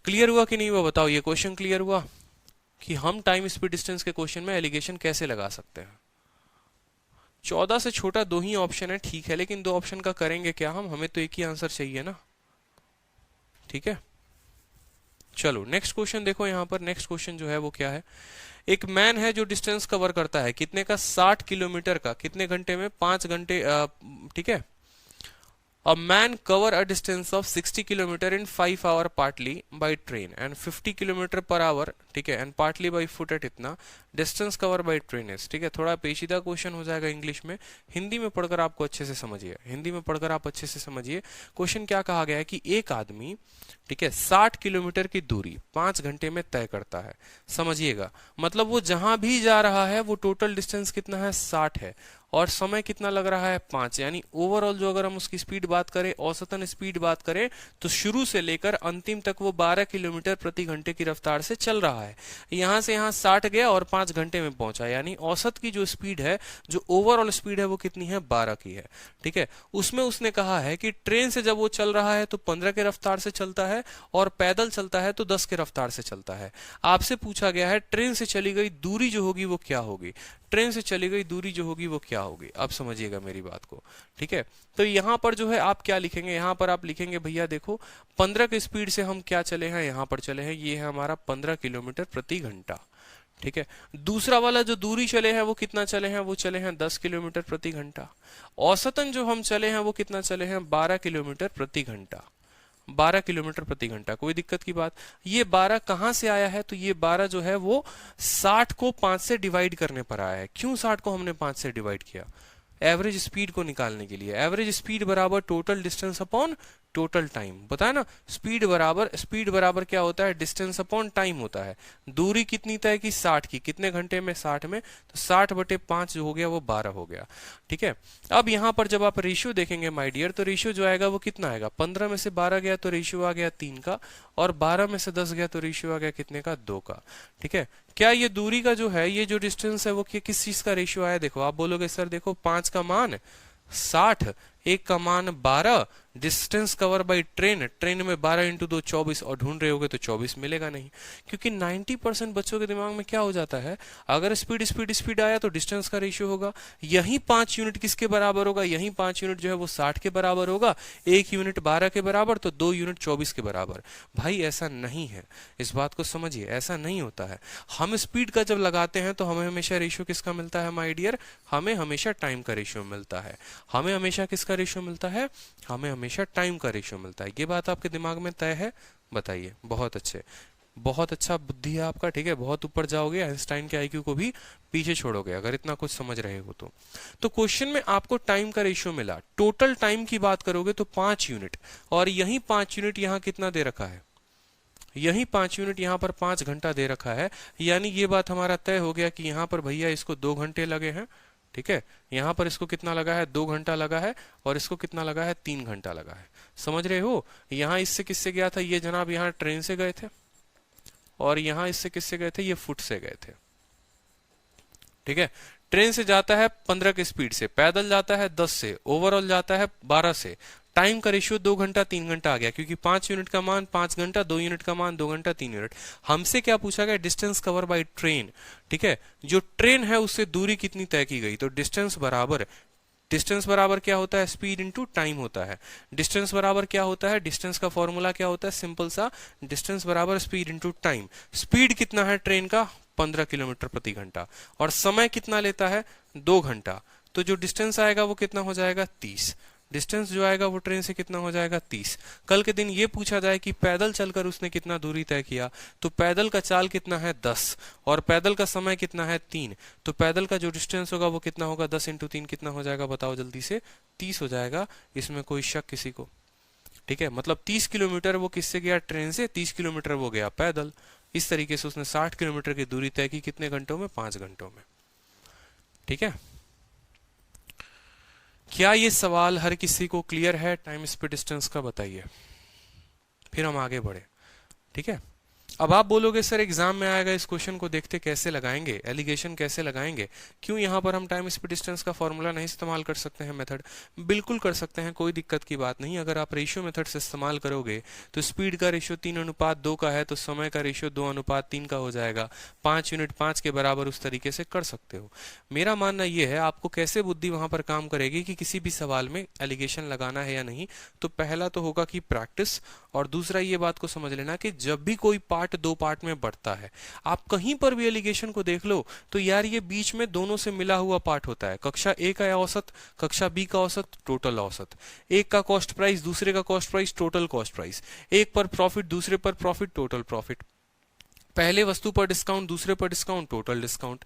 क्लियर हुआ कि नहीं हुआ बताओ? ये क्वेश्चन क्लियर हुआ कि हम टाइम स्पीड डिस्टेंस के क्वेश्चन में एलिगेशन कैसे लगा सकते हैं? 14 से छोटा 2 ही ऑप्शन है, ठीक है, लेकिन 2 ऑप्शन का करेंगे क्या हम? हमें तो एक ही आंसर चाहिए ना। ठीक है, चलो नेक्स्ट क्वेश्चन देखो। यहाँ पर नेक्स्ट क्वेश्चन जो है वो क्या है, एक मैन है जो डिस्टेंस कवर करता है कितने का, 60 किलोमीटर का, कितने घंटे में, 5 घंटे। ठीक है, A man cover a distance of 60 kilometer in 5 hour partly by train and 50 kilometer per hour, ठीक है, and partly by foot at इतना distance cover by train is। ठीक है, थोड़ा पेचीदा क्वेश्चन हो जाएगा इंग्लिश में, हिंदी में पढ़कर आपको अच्छे से समझिए, हिंदी में पढ़कर आप अच्छे से समझिए। क्वेश्चन क्या कहा गया है कि एक आदमी, ठीक है, 60 किलोमीटर की दूरी 5 घंटे में तय करता है। समझिएगा, मतलब वो जहां भी जा रहा है वो टोटल डिस्टेंस कितना है, 60 है, और समय कितना लग रहा है, 5। यानी ओवरऑल जो अगर हम उसकी स्पीड बात करें, औसतन स्पीड बात करें, तो शुरू से लेकर अंतिम तक वो 12 किलोमीटर प्रति घंटे की रफ्तार से चल रहा है। यहां से यहां 60 गया और 5 घंटे में पहुंचा, यानी औसत की जो स्पीड है, जो ओवरऑल स्पीड है वो कितनी है, 12 की है। ठीक है, उसमें उसने कहा है कि ट्रेन से जब वो चल रहा है तो 15 के रफ्तार से चलता है, और पैदल चलता है तो 10 के रफ्तार से चलता है। आपसे पूछा गया है ट्रेन से चली गई दूरी जो होगी वो क्या होगी, ट्रेन से चली गई दूरी जो होगी वो क्या होगी। अब समझिएगा मेरी बात को। ठीक है, तो यहां पर जो है आप क्या लिखेंगे, यहां पर आप लिखेंगे भैया देखो 15 की स्पीड से हम क्या चले हैं, यहां पर चले हैं, ये है हमारा 15 किलोमीटर प्रति घंटा। ठीक है, दूसरा वाला जो दूरी चले हैं वो कितना चले हैं, वो चले हैं 10 किलोमीटर प्रति घंटा। औसतन जो हम चले हैं वो कितना चले हैं, 12 किलोमीटर प्रति घंटा, 12 किलोमीटर प्रति घंटा। कोई दिक्कत की बात? ये 12 कहां से आया है, तो ये 12 जो है वो 60 को 5 से डिवाइड करने पर आया है। क्यों 60 को हमने 5 से डिवाइड किया? एवरेज स्पीड को निकालने के लिए। एवरेज स्पीड बराबर total distance upon total time, बताया ना। स्पीड बराबर क्या होता है, डिस्टेंस अपॉन टाइम होता है। दूरी कितनी तय की, 60 की, कितने घंटे में, 60 में, तो 60/5 जो हो गया वो 12 हो गया। ठीक है, अब यहां पर जब आप रेशियो देखेंगे माय डियर, तो रेशियो जो आएगा वो कितना आएगा, 15 में से 12 गया तो रेशियो आ गया 3 का, और 12 में से 10 गया तो रेशियो आ गया कितने का, 2 का। ठीक है, क्या ये दूरी का जो है, ये जो डिस्टेंस है वो किस चीज का रेशियो आया? देखो आप बोलोगे सर देखो 5 का मान 60, 1 का मान 12, distance cover by train, train में 12 इंटू 2 24, और ढूंढ रहे होगे तो 24 मिलेगा नहीं, क्योंकि 90% बच्चों के दिमाग में क्या हो जाता है, अगर स्पीड स्पीड स्पीड आया तो डिस्टेंस का रेशियो होगा। यही 5 यूनिट किसके बराबर होगा, यही 5 यूनिट जो है वो 60 के बराबर होगा, 1 यूनिट 12 के बराबर, तो 2 यूनिट 24 के बराबर। भाई ऐसा नहीं है, इस बात को समझिए, ऐसा नहीं होता है। हम स्पीड का जब लगाते हैं तो हमें हमेशा रेशियो किसका मिलता है माय डियर, हमें हमेशा टाइम का रेशियो मिलता है। हमें हमेशा किसका रेशियो मिलता है, हमें हमेशा टाइम का रेशियो मिलता है। ये बात आपके दिमाग में तय है? बताइए। बहुत अच्छे, बहुत अच्छा बुद्धि है आपका। ठीक है, बहुत ऊपर जाओगे, आइंस्टाइन के आईक्यू को भी पीछे छोड़ोगे अगर इतना कुछ समझ रहे हो तो क्वेश्चन में आपको टाइम का रेशियो मिला, टोटल टाइम की बात करोगे तो 5 यूनिट, और यही 5 यूनिट यहाँ कितना दे रखा है, यही 5 यूनिट यहाँ पर 5 घंटा दे रखा है। यानी ये बात हमारा तय हो गया कि यहाँ पर भैया इसको 2 घंटे लगे हैं। ठीक है, यहाँ पर इसको कितना लगा है, 2 घंटा लगा है, और इसको कितना लगा है, 3 घंटा लगा है। समझ रहे हो, यहाँ इससे किससे गया था ये जनाब, यहाँ ट्रेन से गए थे, और यहाँ इससे किससे गए थे, ये फुट से गए थे। ठीक है, ट्रेन से जाता है 15 की स्पीड से, पैदल जाता है 10 से, ओवरऑल जाता है 12 से। टाइम का रेशियो 2 घंटा 3 घंटा आ गया, क्योंकि 5 यूनिट का मान 5 घंटा, 2 यूनिट का मान 2 घंटा 3 यूनिट। हमसे क्या पूछा गया, डिस्टेंस कवर बाय ट्रेन। ठीक है, जो ट्रेन है उससे दूरी कितनी तय की गई, तो डिस्टेंस बराबर क्या होता है, स्पीड इंटू टाइम होता है। डिस्टेंस बराबर क्या होता है, डिस्टेंस का फॉर्मूला क्या होता है, सिंपल सा, डिस्टेंस बराबर स्पीड इंटू टाइम। स्पीड कितना है ट्रेन का, 15 किलोमीटर प्रति घंटा, और समय कितना लेता है, 2 घंटा। तो जो डिस्टेंस आएगा वो कितना हो जाएगा, 30। डिस्टेंस जो आएगा वो ट्रेन से कितना हो जाएगा, 30। कल के दिन ये पूछा जाए कि पैदल चलकर उसने कितना दूरी तय किया, तो पैदल का चाल कितना है, 10, और पैदल का समय कितना है, 3। तो पैदल का जो डिस्टेंस होगा वो कितना होगा, 10 इंटू 3 कितना हो जाएगा, बताओ जल्दी से, 30 हो जाएगा। इसमें कोई शक किसी को? ठीक है, मतलब 30 किलोमीटर वो किससे गया, ट्रेन से, 30 किलोमीटर वो गया पैदल। इस तरीके से उसने 60 किलोमीटर की दूरी तय की, कितने घंटों में, 5 घंटों में। ठीक है, क्या ये सवाल हर किसी को क्लियर है टाइम स्पीड डिस्टेंस का, बताइए, फिर हम आगे बढ़े। ठीक है, अब आप बोलोगे सर एग्जाम में आएगा, इस क्वेश्चन को देखते कैसे लगाएंगे, एलिगेशन कैसे लगाएंगे, क्यों यहाँ पर हम टाइम स्पीड डिस्टेंस का फॉर्मूला नहीं इस्तेमाल कर सकते हैं, मेथड? बिल्कुल कर सकते हैं, कोई दिक्कत की बात नहीं। अगर आप रेशियो मेथड से इस्तेमाल करोगे तो स्पीड का रेशियो 3:2 का है, तो समय का रेशियो 2:3 का हो जाएगा। 5 यूनिट 5 के बराबर उस तरीके से कर सकते हो। मेरा मानना यह है, आपको कैसे बुद्धि वहां पर काम करेगी कि किसी भी सवाल में एलिगेशन लगाना है या नहीं, तो पहला तो होगा कि प्रैक्टिस, और दूसरा ये बात को समझ लेना कि जब भी कोई पार्ट 2 पार्ट में बढ़ता है, आप कहीं पर भी एलिगेशन को देख लो तो यार ये बीच में दोनों से मिला हुआ पार्ट होता है। कक्षा ए का औसत, कक्षा बी का औसत, टोटल औसत। एक का कॉस्ट प्राइस, दूसरे का cost price, total cost price. एक पर प्रॉफिट, दूसरे पर प्रॉफिट, टोटल प्रॉफिट। पहले वस्तु पर डिस्काउंट, दूसरे पर डिस्काउंट, टोटल डिस्काउंट।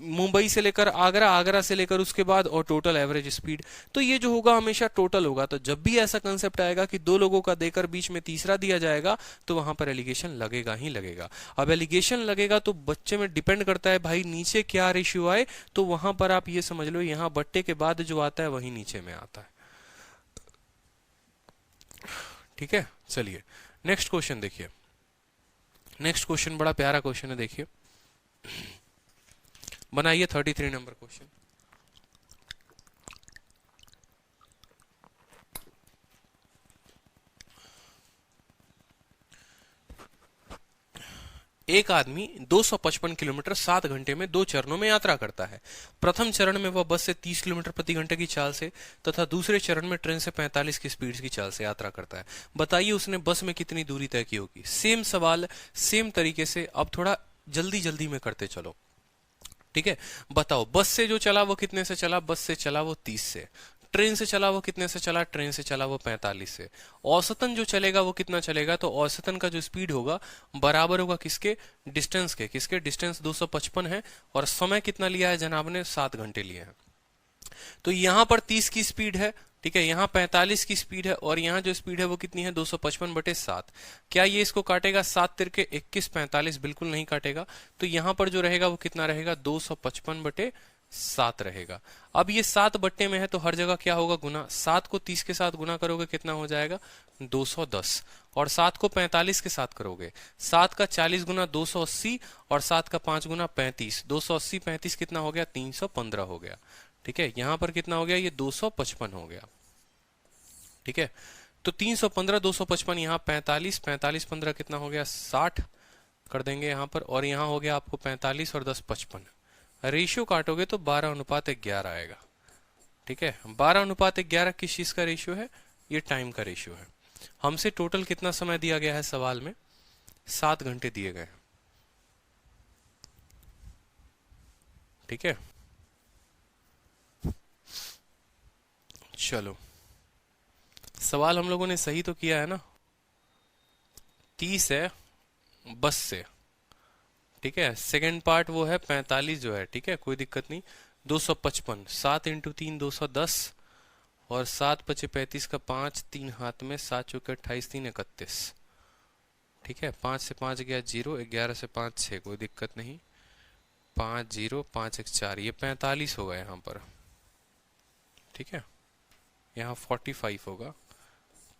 मुंबई से लेकर आगरा, आगरा से लेकर उसके बाद, और टोटल एवरेज स्पीड। तो ये जो होगा हमेशा टोटल होगा। तो जब भी ऐसा कंसेप्ट आएगा कि 2 लोगों का देकर बीच में तीसरा दिया जाएगा, तो वहां पर एलिगेशन लगेगा ही लगेगा। अब एलिगेशन लगेगा तो बच्चे में डिपेंड करता है भाई नीचे क्या रेशियो आए, तो वहां पर आप ये समझ लो, यहाँ बट्टे के बाद जो आता है वही नीचे में आता है। ठीक है, चलिए नेक्स्ट क्वेश्चन देखिए। नेक्स्ट क्वेश्चन बड़ा प्यारा क्वेश्चन है, देखिए, बनाइए 33 नंबर क्वेश्चन। एक आदमी 255 किलोमीटर 7 घंटे में 2 चरणों में यात्रा करता है। प्रथम चरण में वह बस से 30 किलोमीटर प्रति घंटे की चाल से तथा दूसरे चरण में ट्रेन से 45 की स्पीड की चाल से यात्रा करता है। बताइए उसने बस में कितनी दूरी तय की होगी। सेम सवाल, सेम तरीके से, अब थोड़ा जल्दी जल्दी में करते चलो। ठीक है, बताओ बस से जो चला वो कितने से चला, बस से चला वो 30 से। ट्रेन से चला वो कितने से चला, ट्रेन से चला वो 45 से। औसतन जो चलेगा वो कितना चलेगा, तो औसतन का जो स्पीड होगा बराबर होगा किसके, डिस्टेंस के। किसके, डिस्टेंस 255 है, और समय कितना लिया है जनाब ने, 7 घंटे लिए हैं। तो यहां पर 30 की स्पीड है, ठीक है, यहाँ 45 की स्पीड है, और यहाँ जो स्पीड है वो कितनी है, 255/7। क्या ये इसको काटेगा, 7 तिरके 21, 45 बिल्कुल नहीं काटेगा। तो यहाँ पर जो रहेगा वो कितना रहेगा, 255/7 रहेगा। अब ये 7 बट्टे में है तो हर जगह क्या होगा, गुना। 7 को 30 के साथ गुना करोगे कितना हो जाएगा, 210, और 7 को 45 के साथ करोगे, 7 का 40 गुना 280, और 7 का 5 गुना 35। 280 35 कितना हो गया, 315 हो गया। ठीक है, यहां पर कितना हो गया, ये 255 हो गया। ठीक है, तो 315 255, यहाँ 45, 45 15 कितना हो गया, 60 कर देंगे यहाँ पर, और यहाँ हो गया आपको 45 और 10 55। रेशियो काटोगे तो 12:11 आएगा। ठीक है, 12:11 किस चीज का रेशियो है, ये टाइम का रेशियो है। हमसे टोटल कितना समय दिया गया है सवाल में, 7 घंटे दिए गए। ठीक है, चलो सवाल हम लोगों ने सही तो किया है ना। 30 है बस से, ठीक है, सेकंड पार्ट वो है 45 जो है, ठीक है, कोई दिक्कत नहीं। 255, 7 इंटू 3 210, और 7 पचे 35 का 5, 3 हाथ में, 7 चौके 28, 3 31। ठीक है, 5 से 5 गया 0, 11 से 5 6, कोई दिक्कत नहीं। 5 0 5 1 4, ये 45 होगा यहाँ पर, ठीक है। यहाँ 45 होगा,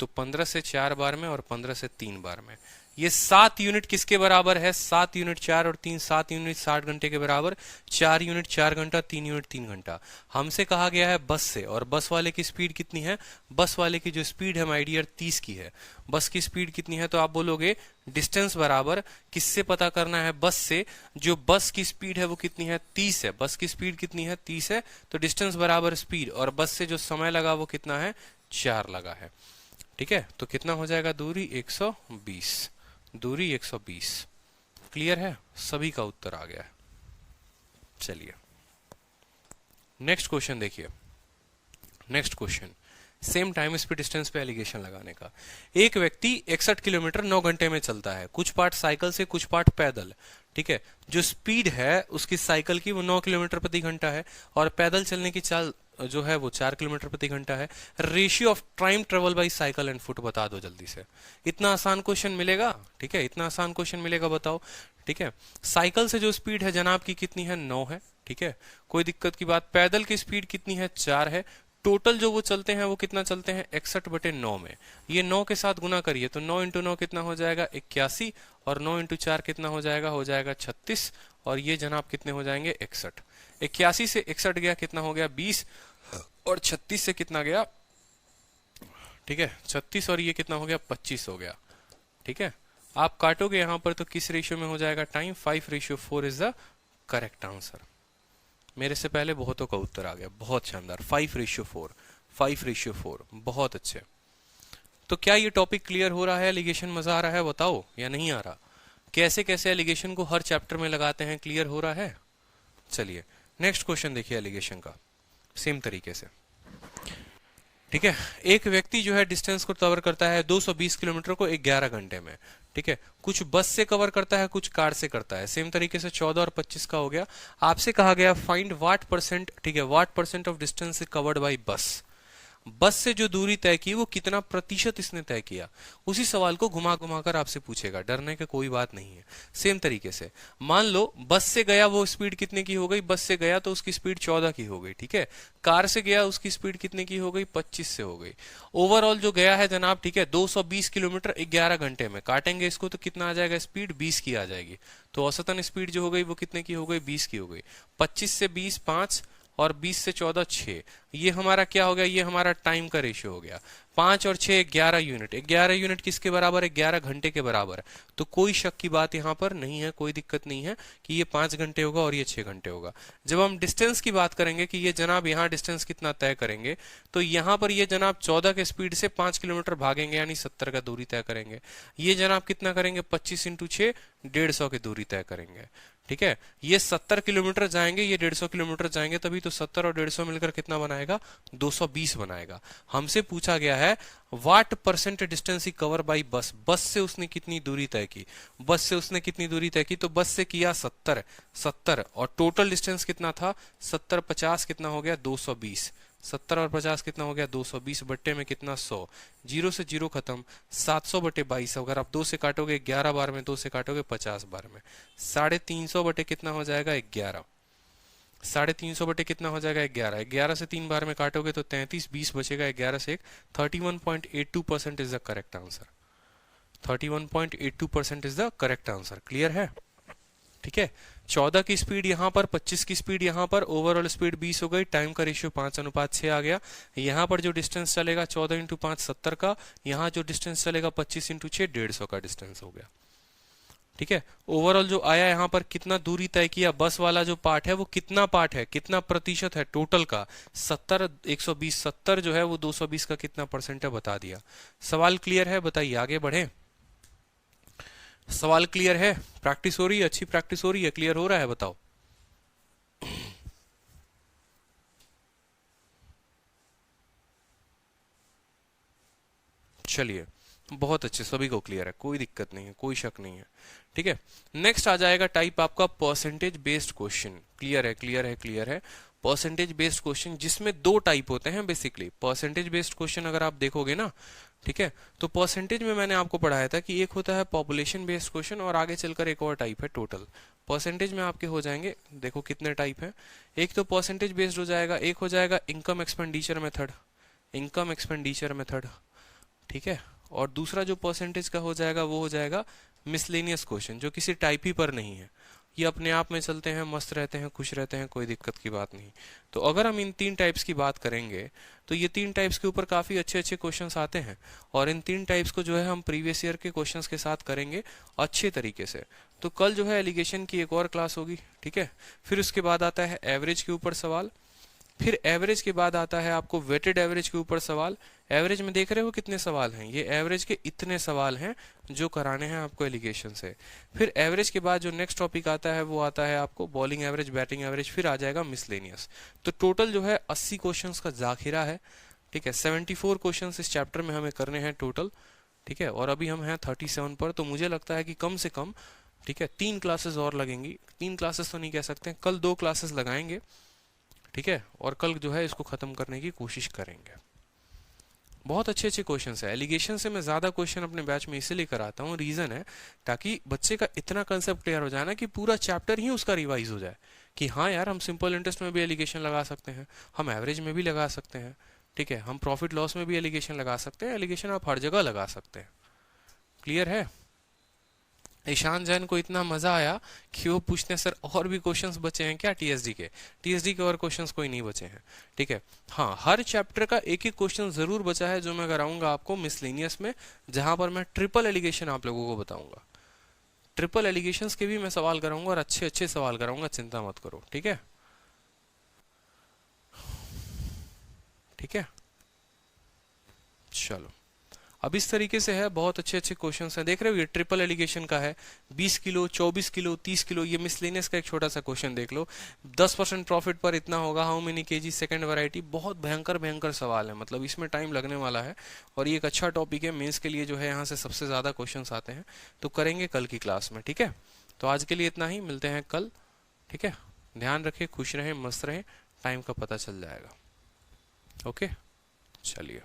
तो 15 से 4 बार में और 15 से 3 बार में। ये 7 यूनिट किसके बराबर है? 7 यूनिट 4 और 3, 7 यूनिट 60 घंटे के बराबर। 4 यूनिट 4 घंटा, 3 यूनिट 3 घंटा। हमसे कहा गया है बस से, और बस वाले की स्पीड कितनी है? बस वाले की जो स्पीड है माय डियर 30 की है। बस की स्पीड कितनी है? तो आप बोलोगे डिस्टेंस बराबर किससे पता करना है? बस से। जो बस की स्पीड है वो कितनी है? 30 है। बस की स्पीड कितनी है? 30 है। तो डिस्टेंस बराबर स्पीड, और बस से जो समय लगा वो कितना है? 4 लगा है, ठीक है। तो कितना हो जाएगा? दूरी 120, दूरी 120। क्लियर है? सभी का उत्तर आ गया है। चलिए नेक्स्ट क्वेश्चन देखिए। Next question same time speed distance पे एलिगेशन लगाने का। एक व्यक्ति 61 किलोमीटर 9 घंटे में चलता है, कुछ पार्ट साइकिल से कुछ पार्ट पैदल, ठीक है। जो स्पीड है उसकी साइकिल की वो 9 किलोमीटर प्रति घंटा है, और पैदल चलने की चाल जो है वो 4 किलोमीटर प्रति घंटा है। Ratio of time travel by cycle and foot बता दो जल्दी से। इतना आसान क्वेश्चन मिलेगा, ठीक है, इतना आसान क्वेश्चन मिलेगा, बताओ, ठीक है। साइकिल से जो स्पीड है जनाब की कितनी है? 9 है, ठीक है, कोई दिक्कत की बात। पैदल की स्पीड कितनी है? 4 है। टोटल जो वो चलते हैं वो कितना चलते हैं? 61/9 में। ये 9 के साथ गुना करिए तो 9 × 9 कितना हो जाएगा? 81, और 9 × 4 कितना हो जाएगा? हो जाएगा 36, और ये जनाब कितने हो जाएंगे? 61। 81 से 61 गया, कितना हो गया? 20, और 36 से कितना गया? ठीक है, 36, और ये कितना हो गया? 25 हो गया, ठीक है। आप काटोगे यहां पर तो किस रेशियो में हो जाएगा? Time 5:4 is the correct answer. मेरे से पहले बहुतों का उत्तर आ गया, बहुत शानदार। 5:4, 5:4, बहुत अच्छे। तो क्या ये टॉपिक क्लियर हो रहा है? एलिगेशन मजा आ रहा है? बताओ, या नहीं आ रहा? कैसे कैसे एलिगेशन को हर चैप्टर में लगाते हैं, क्लियर हो रहा है? चलिए नेक्स्ट क्वेश्चन देखिए एलिगेशन का, सेम तरीके से, ठीक है। एक व्यक्ति जो है डिस्टेंस को कवर करता है 220 किलोमीटर को 11 घंटे में, ठीक है। कुछ बस से कवर करता है, कुछ कार से करता है। सेम तरीके से 14 और 25 का हो गया। आपसे कहा गया फाइंड व्हाट परसेंट, ठीक है, what percent of distance is covered by बस। बस से जो दूरी तय की वो कितना प्रतिशत इसने तय किया, उसी सवाल को घुमा घुमा कर आपसे पूछेगा। डरने की कोई बात नहीं है। सेम तरीके से मान लो बस से गया, वो स्पीड कितने की हो गई? बस से गया तो उसकी स्पीड 14 की हो गई, ठीक है। कार से गया, उसकी स्पीड कितने की हो गई? 25 से हो गई। ओवरऑल जो गया है जनाब, ठीक है, 220 किलोमीटर 11 घंटे में। काटेंगे इसको तो कितना आ जाएगा? स्पीड 20 की आ जाएगी। तो औसतन स्पीड जो हो गई वो कितने की हो गई? 20 की हो गई। 25 से 20 5, और 20 से 14 6। ये हमारा क्या हो गया? ये हमारा टाइम का रेशियो हो गया। 5 और 6 11 यूनिट। 11 यूनिट किसके बराबर है? 11 घंटे के बराबर। तो कोई शक की बात यहाँ पर नहीं है, कोई दिक्कत नहीं है कि ये 5 घंटे होगा और ये 6 घंटे होगा। जब हम डिस्टेंस की बात करेंगे कि ये जनाब यहाँ डिस्टेंस कितना तय करेंगे, तो यहाँ पर ये जनाब 14 के स्पीड से 5 किलोमीटर भागेंगे, यानी 70 का दूरी तय करेंगे। ये जनाब कितना करेंगे? 25 × 6 150 की दूरी तय करेंगे, ठीक है। ये 70 किलोमीटर जाएंगे, ये 150 किलोमीटर जाएंगे, तभी तो 70 और 150 मिलकर कितना बनाएगा? 220 बनाएगा। हमसे पूछा गया है what percent distance he cover by बस। बस से उसने कितनी दूरी तय की? बस से उसने कितनी दूरी तय की? तो बस से किया 70, और टोटल डिस्टेंस कितना था? 70 50 कितना हो गया? 220। 70 और 50 कितना हो गया? 220 बट्टे में कितना? 100। 0 से 0 खत्म। 700/22। अगर आप 2 से काटोगे 11 बार में, 2 से काटोगे 50 बार में। 350 बटे कितना हो जाएगा? 11। 350 बटे कितना हो जाएगा? 11। 11 से 3 बार में काटोगे तो 33, 20 बचेगा। 11 से 1 31.82% is the correct answer. 31.82% is the correct answer. Clear है? ठीक है। 14 की स्पीड यहाँ पर, 25 की स्पीड यहाँ पर, ओवरऑल स्पीड 20 हो गई। टाइम का रेशियो 5:6 आ गया। यहाँ पर जो डिस्टेंस चलेगा 14 × 5 70 का, यहाँ जो डिस्टेंस चलेगा 25 × 6 150 का डिस्टेंस हो गया, ठीक है। ओवरऑल जो आया यहाँ पर कितना दूरी तय किया? बस वाला जो पार्ट है वो कितना पार्ट है, कितना प्रतिशत है टोटल का? 70 120, 70 जो है वो 220 का कितना परसेंट है बता दिया। सवाल क्लियर है? बताइए, आगे बढ़े। सवाल क्लियर है? प्रैक्टिस हो रही है? अच्छी प्रैक्टिस हो रही है? क्लियर हो रहा है? बताओ। चलिए, बहुत अच्छे, सभी को क्लियर है, कोई दिक्कत नहीं है, कोई शक नहीं है, ठीक है। नेक्स्ट आ जाएगा टाइप आपका परसेंटेज बेस्ड क्वेश्चन। क्लियर है? क्लियर है? क्लियर है? परसेंटेज बेस्ड क्वेश्चन, जिसमें 2 टाइप होते हैं बेसिकली। परसेंटेज बेस्ड क्वेश्चन अगर आप देखोगे ना, ठीक है, तो परसेंटेज में मैंने आपको पढ़ाया था कि एक होता है पॉपुलेशन बेस्ड क्वेश्चन, और आगे चलकर एक और टाइप है टोटल। परसेंटेज में आपके हो जाएंगे, देखो कितने टाइप हैं। एक तो परसेंटेज बेस्ड हो जाएगा, एक हो जाएगा income expenditure method, income expenditure method, ठीक है। और दूसरा जो परसेंटेज का हो जाएगा वो हो जाएगा मिसलेनियस क्वेश्चन, जो किसी टाइप ही पर नहीं है, ये अपने आप में चलते हैं, मस्त रहते हैं, खुश रहते हैं, कोई दिक्कत की बात नहीं। तो अगर हम इन 3 टाइप्स की बात करेंगे तो ये 3 टाइप्स के ऊपर काफ़ी अच्छे अच्छे क्वेश्चंस आते हैं, और इन 3 टाइप्स को जो है हम प्रीवियस ईयर के क्वेश्चंस के साथ करेंगे अच्छे तरीके से। तो कल जो है एलिगेशन की एक और क्लास होगी, ठीक है। फिर उसके बाद आता है एवरेज के ऊपर सवाल, फिर एवरेज के बाद आता है आपको वेटेड एवरेज के ऊपर सवाल। एवरेज में देख रहे हो कितने सवाल हैं, ये एवरेज के इतने सवाल हैं जो कराने हैं आपको एलिगेशन से। फिर एवरेज के बाद जो नेक्स्ट टॉपिक आता है वो आता है आपको बॉलिंग एवरेज, बैटिंग एवरेज, फिर आ जाएगा मिसलेनियस। तो टोटल जो है 80 क्वेश्चंस का जाखिरा है, ठीक है। 74 क्वेश्चंस इस चैप्टर में हमें करने हैं टोटल, ठीक है। और अभी हम हैं 37 पर, तो मुझे लगता है कि कम से कम, ठीक है, 3 क्लासेस और लगेंगी। 3 क्लासेस तो नहीं कह सकते, कल 2 क्लासेस लगाएंगे, ठीक है। और कल जो है इसको खत्म करने की कोशिश करेंगे। बहुत अच्छे अच्छे क्वेश्चन है। एलिगेशन से मैं ज्यादा क्वेश्चन अपने बैच में इसीलिए कराता हूँ, रीजन है ताकि बच्चे का इतना कंसेप्ट क्लियर हो जाए ना कि पूरा चैप्टर ही उसका रिवाइज हो जाए कि हाँ यार, हम सिंपल इंटरेस्ट में भी एलिगेशन लगा सकते हैं, हम एवरेज में भी लगा सकते हैं, ठीक है, हम प्रॉफिट लॉस में भी एलिगेशन लगा सकते हैं। एलिगेशन आप हर जगह लगा सकते हैं। क्लियर है? ईशान जैन को इतना मजा आया कि वो पूछते हैं सर और भी क्वेश्चंस बचे हैं क्या टीएसडी के? टीएसडी के और क्वेश्चंस कोई नहीं बचे हैं, ठीक है। हाँ, हर चैप्टर का एक एक क्वेश्चन जरूर बचा है जो मैं कराऊंगा आपको मिसलेनियस में, जहां पर मैं ट्रिपल एलिगेशन आप लोगों को बताऊंगा। ट्रिपल एलिगेशंस के भी मैं सवाल कराऊंगा और अच्छे अच्छे सवाल कराऊंगा, चिंता मत करो, ठीक है। ठीक है, चलो। अब इस तरीके से है, बहुत अच्छे अच्छे क्वेश्चंस हैं। देख रहे हो ये ट्रिपल एलिगेशन का है, 20 किलो, 24 किलो, 30 किलो। ये मिसलेनियस का एक छोटा सा क्वेश्चन देख लो, 10% प्रॉफिट पर इतना होगा, how many KG second variety. बहुत भयंकर भयंकर सवाल है, मतलब इसमें टाइम लगने वाला है, और ये एक अच्छा टॉपिक है मेंस के लिए जो है, यहाँ से सबसे ज्यादा क्वेश्चन आते हैं। तो करेंगे कल की क्लास में, ठीक है। तो आज के लिए इतना ही, मिलते हैं कल, ठीक है। ध्यान रखें, खुश रहें, मस्त रहें, टाइम का पता चल जाएगा। ओके, चलिए।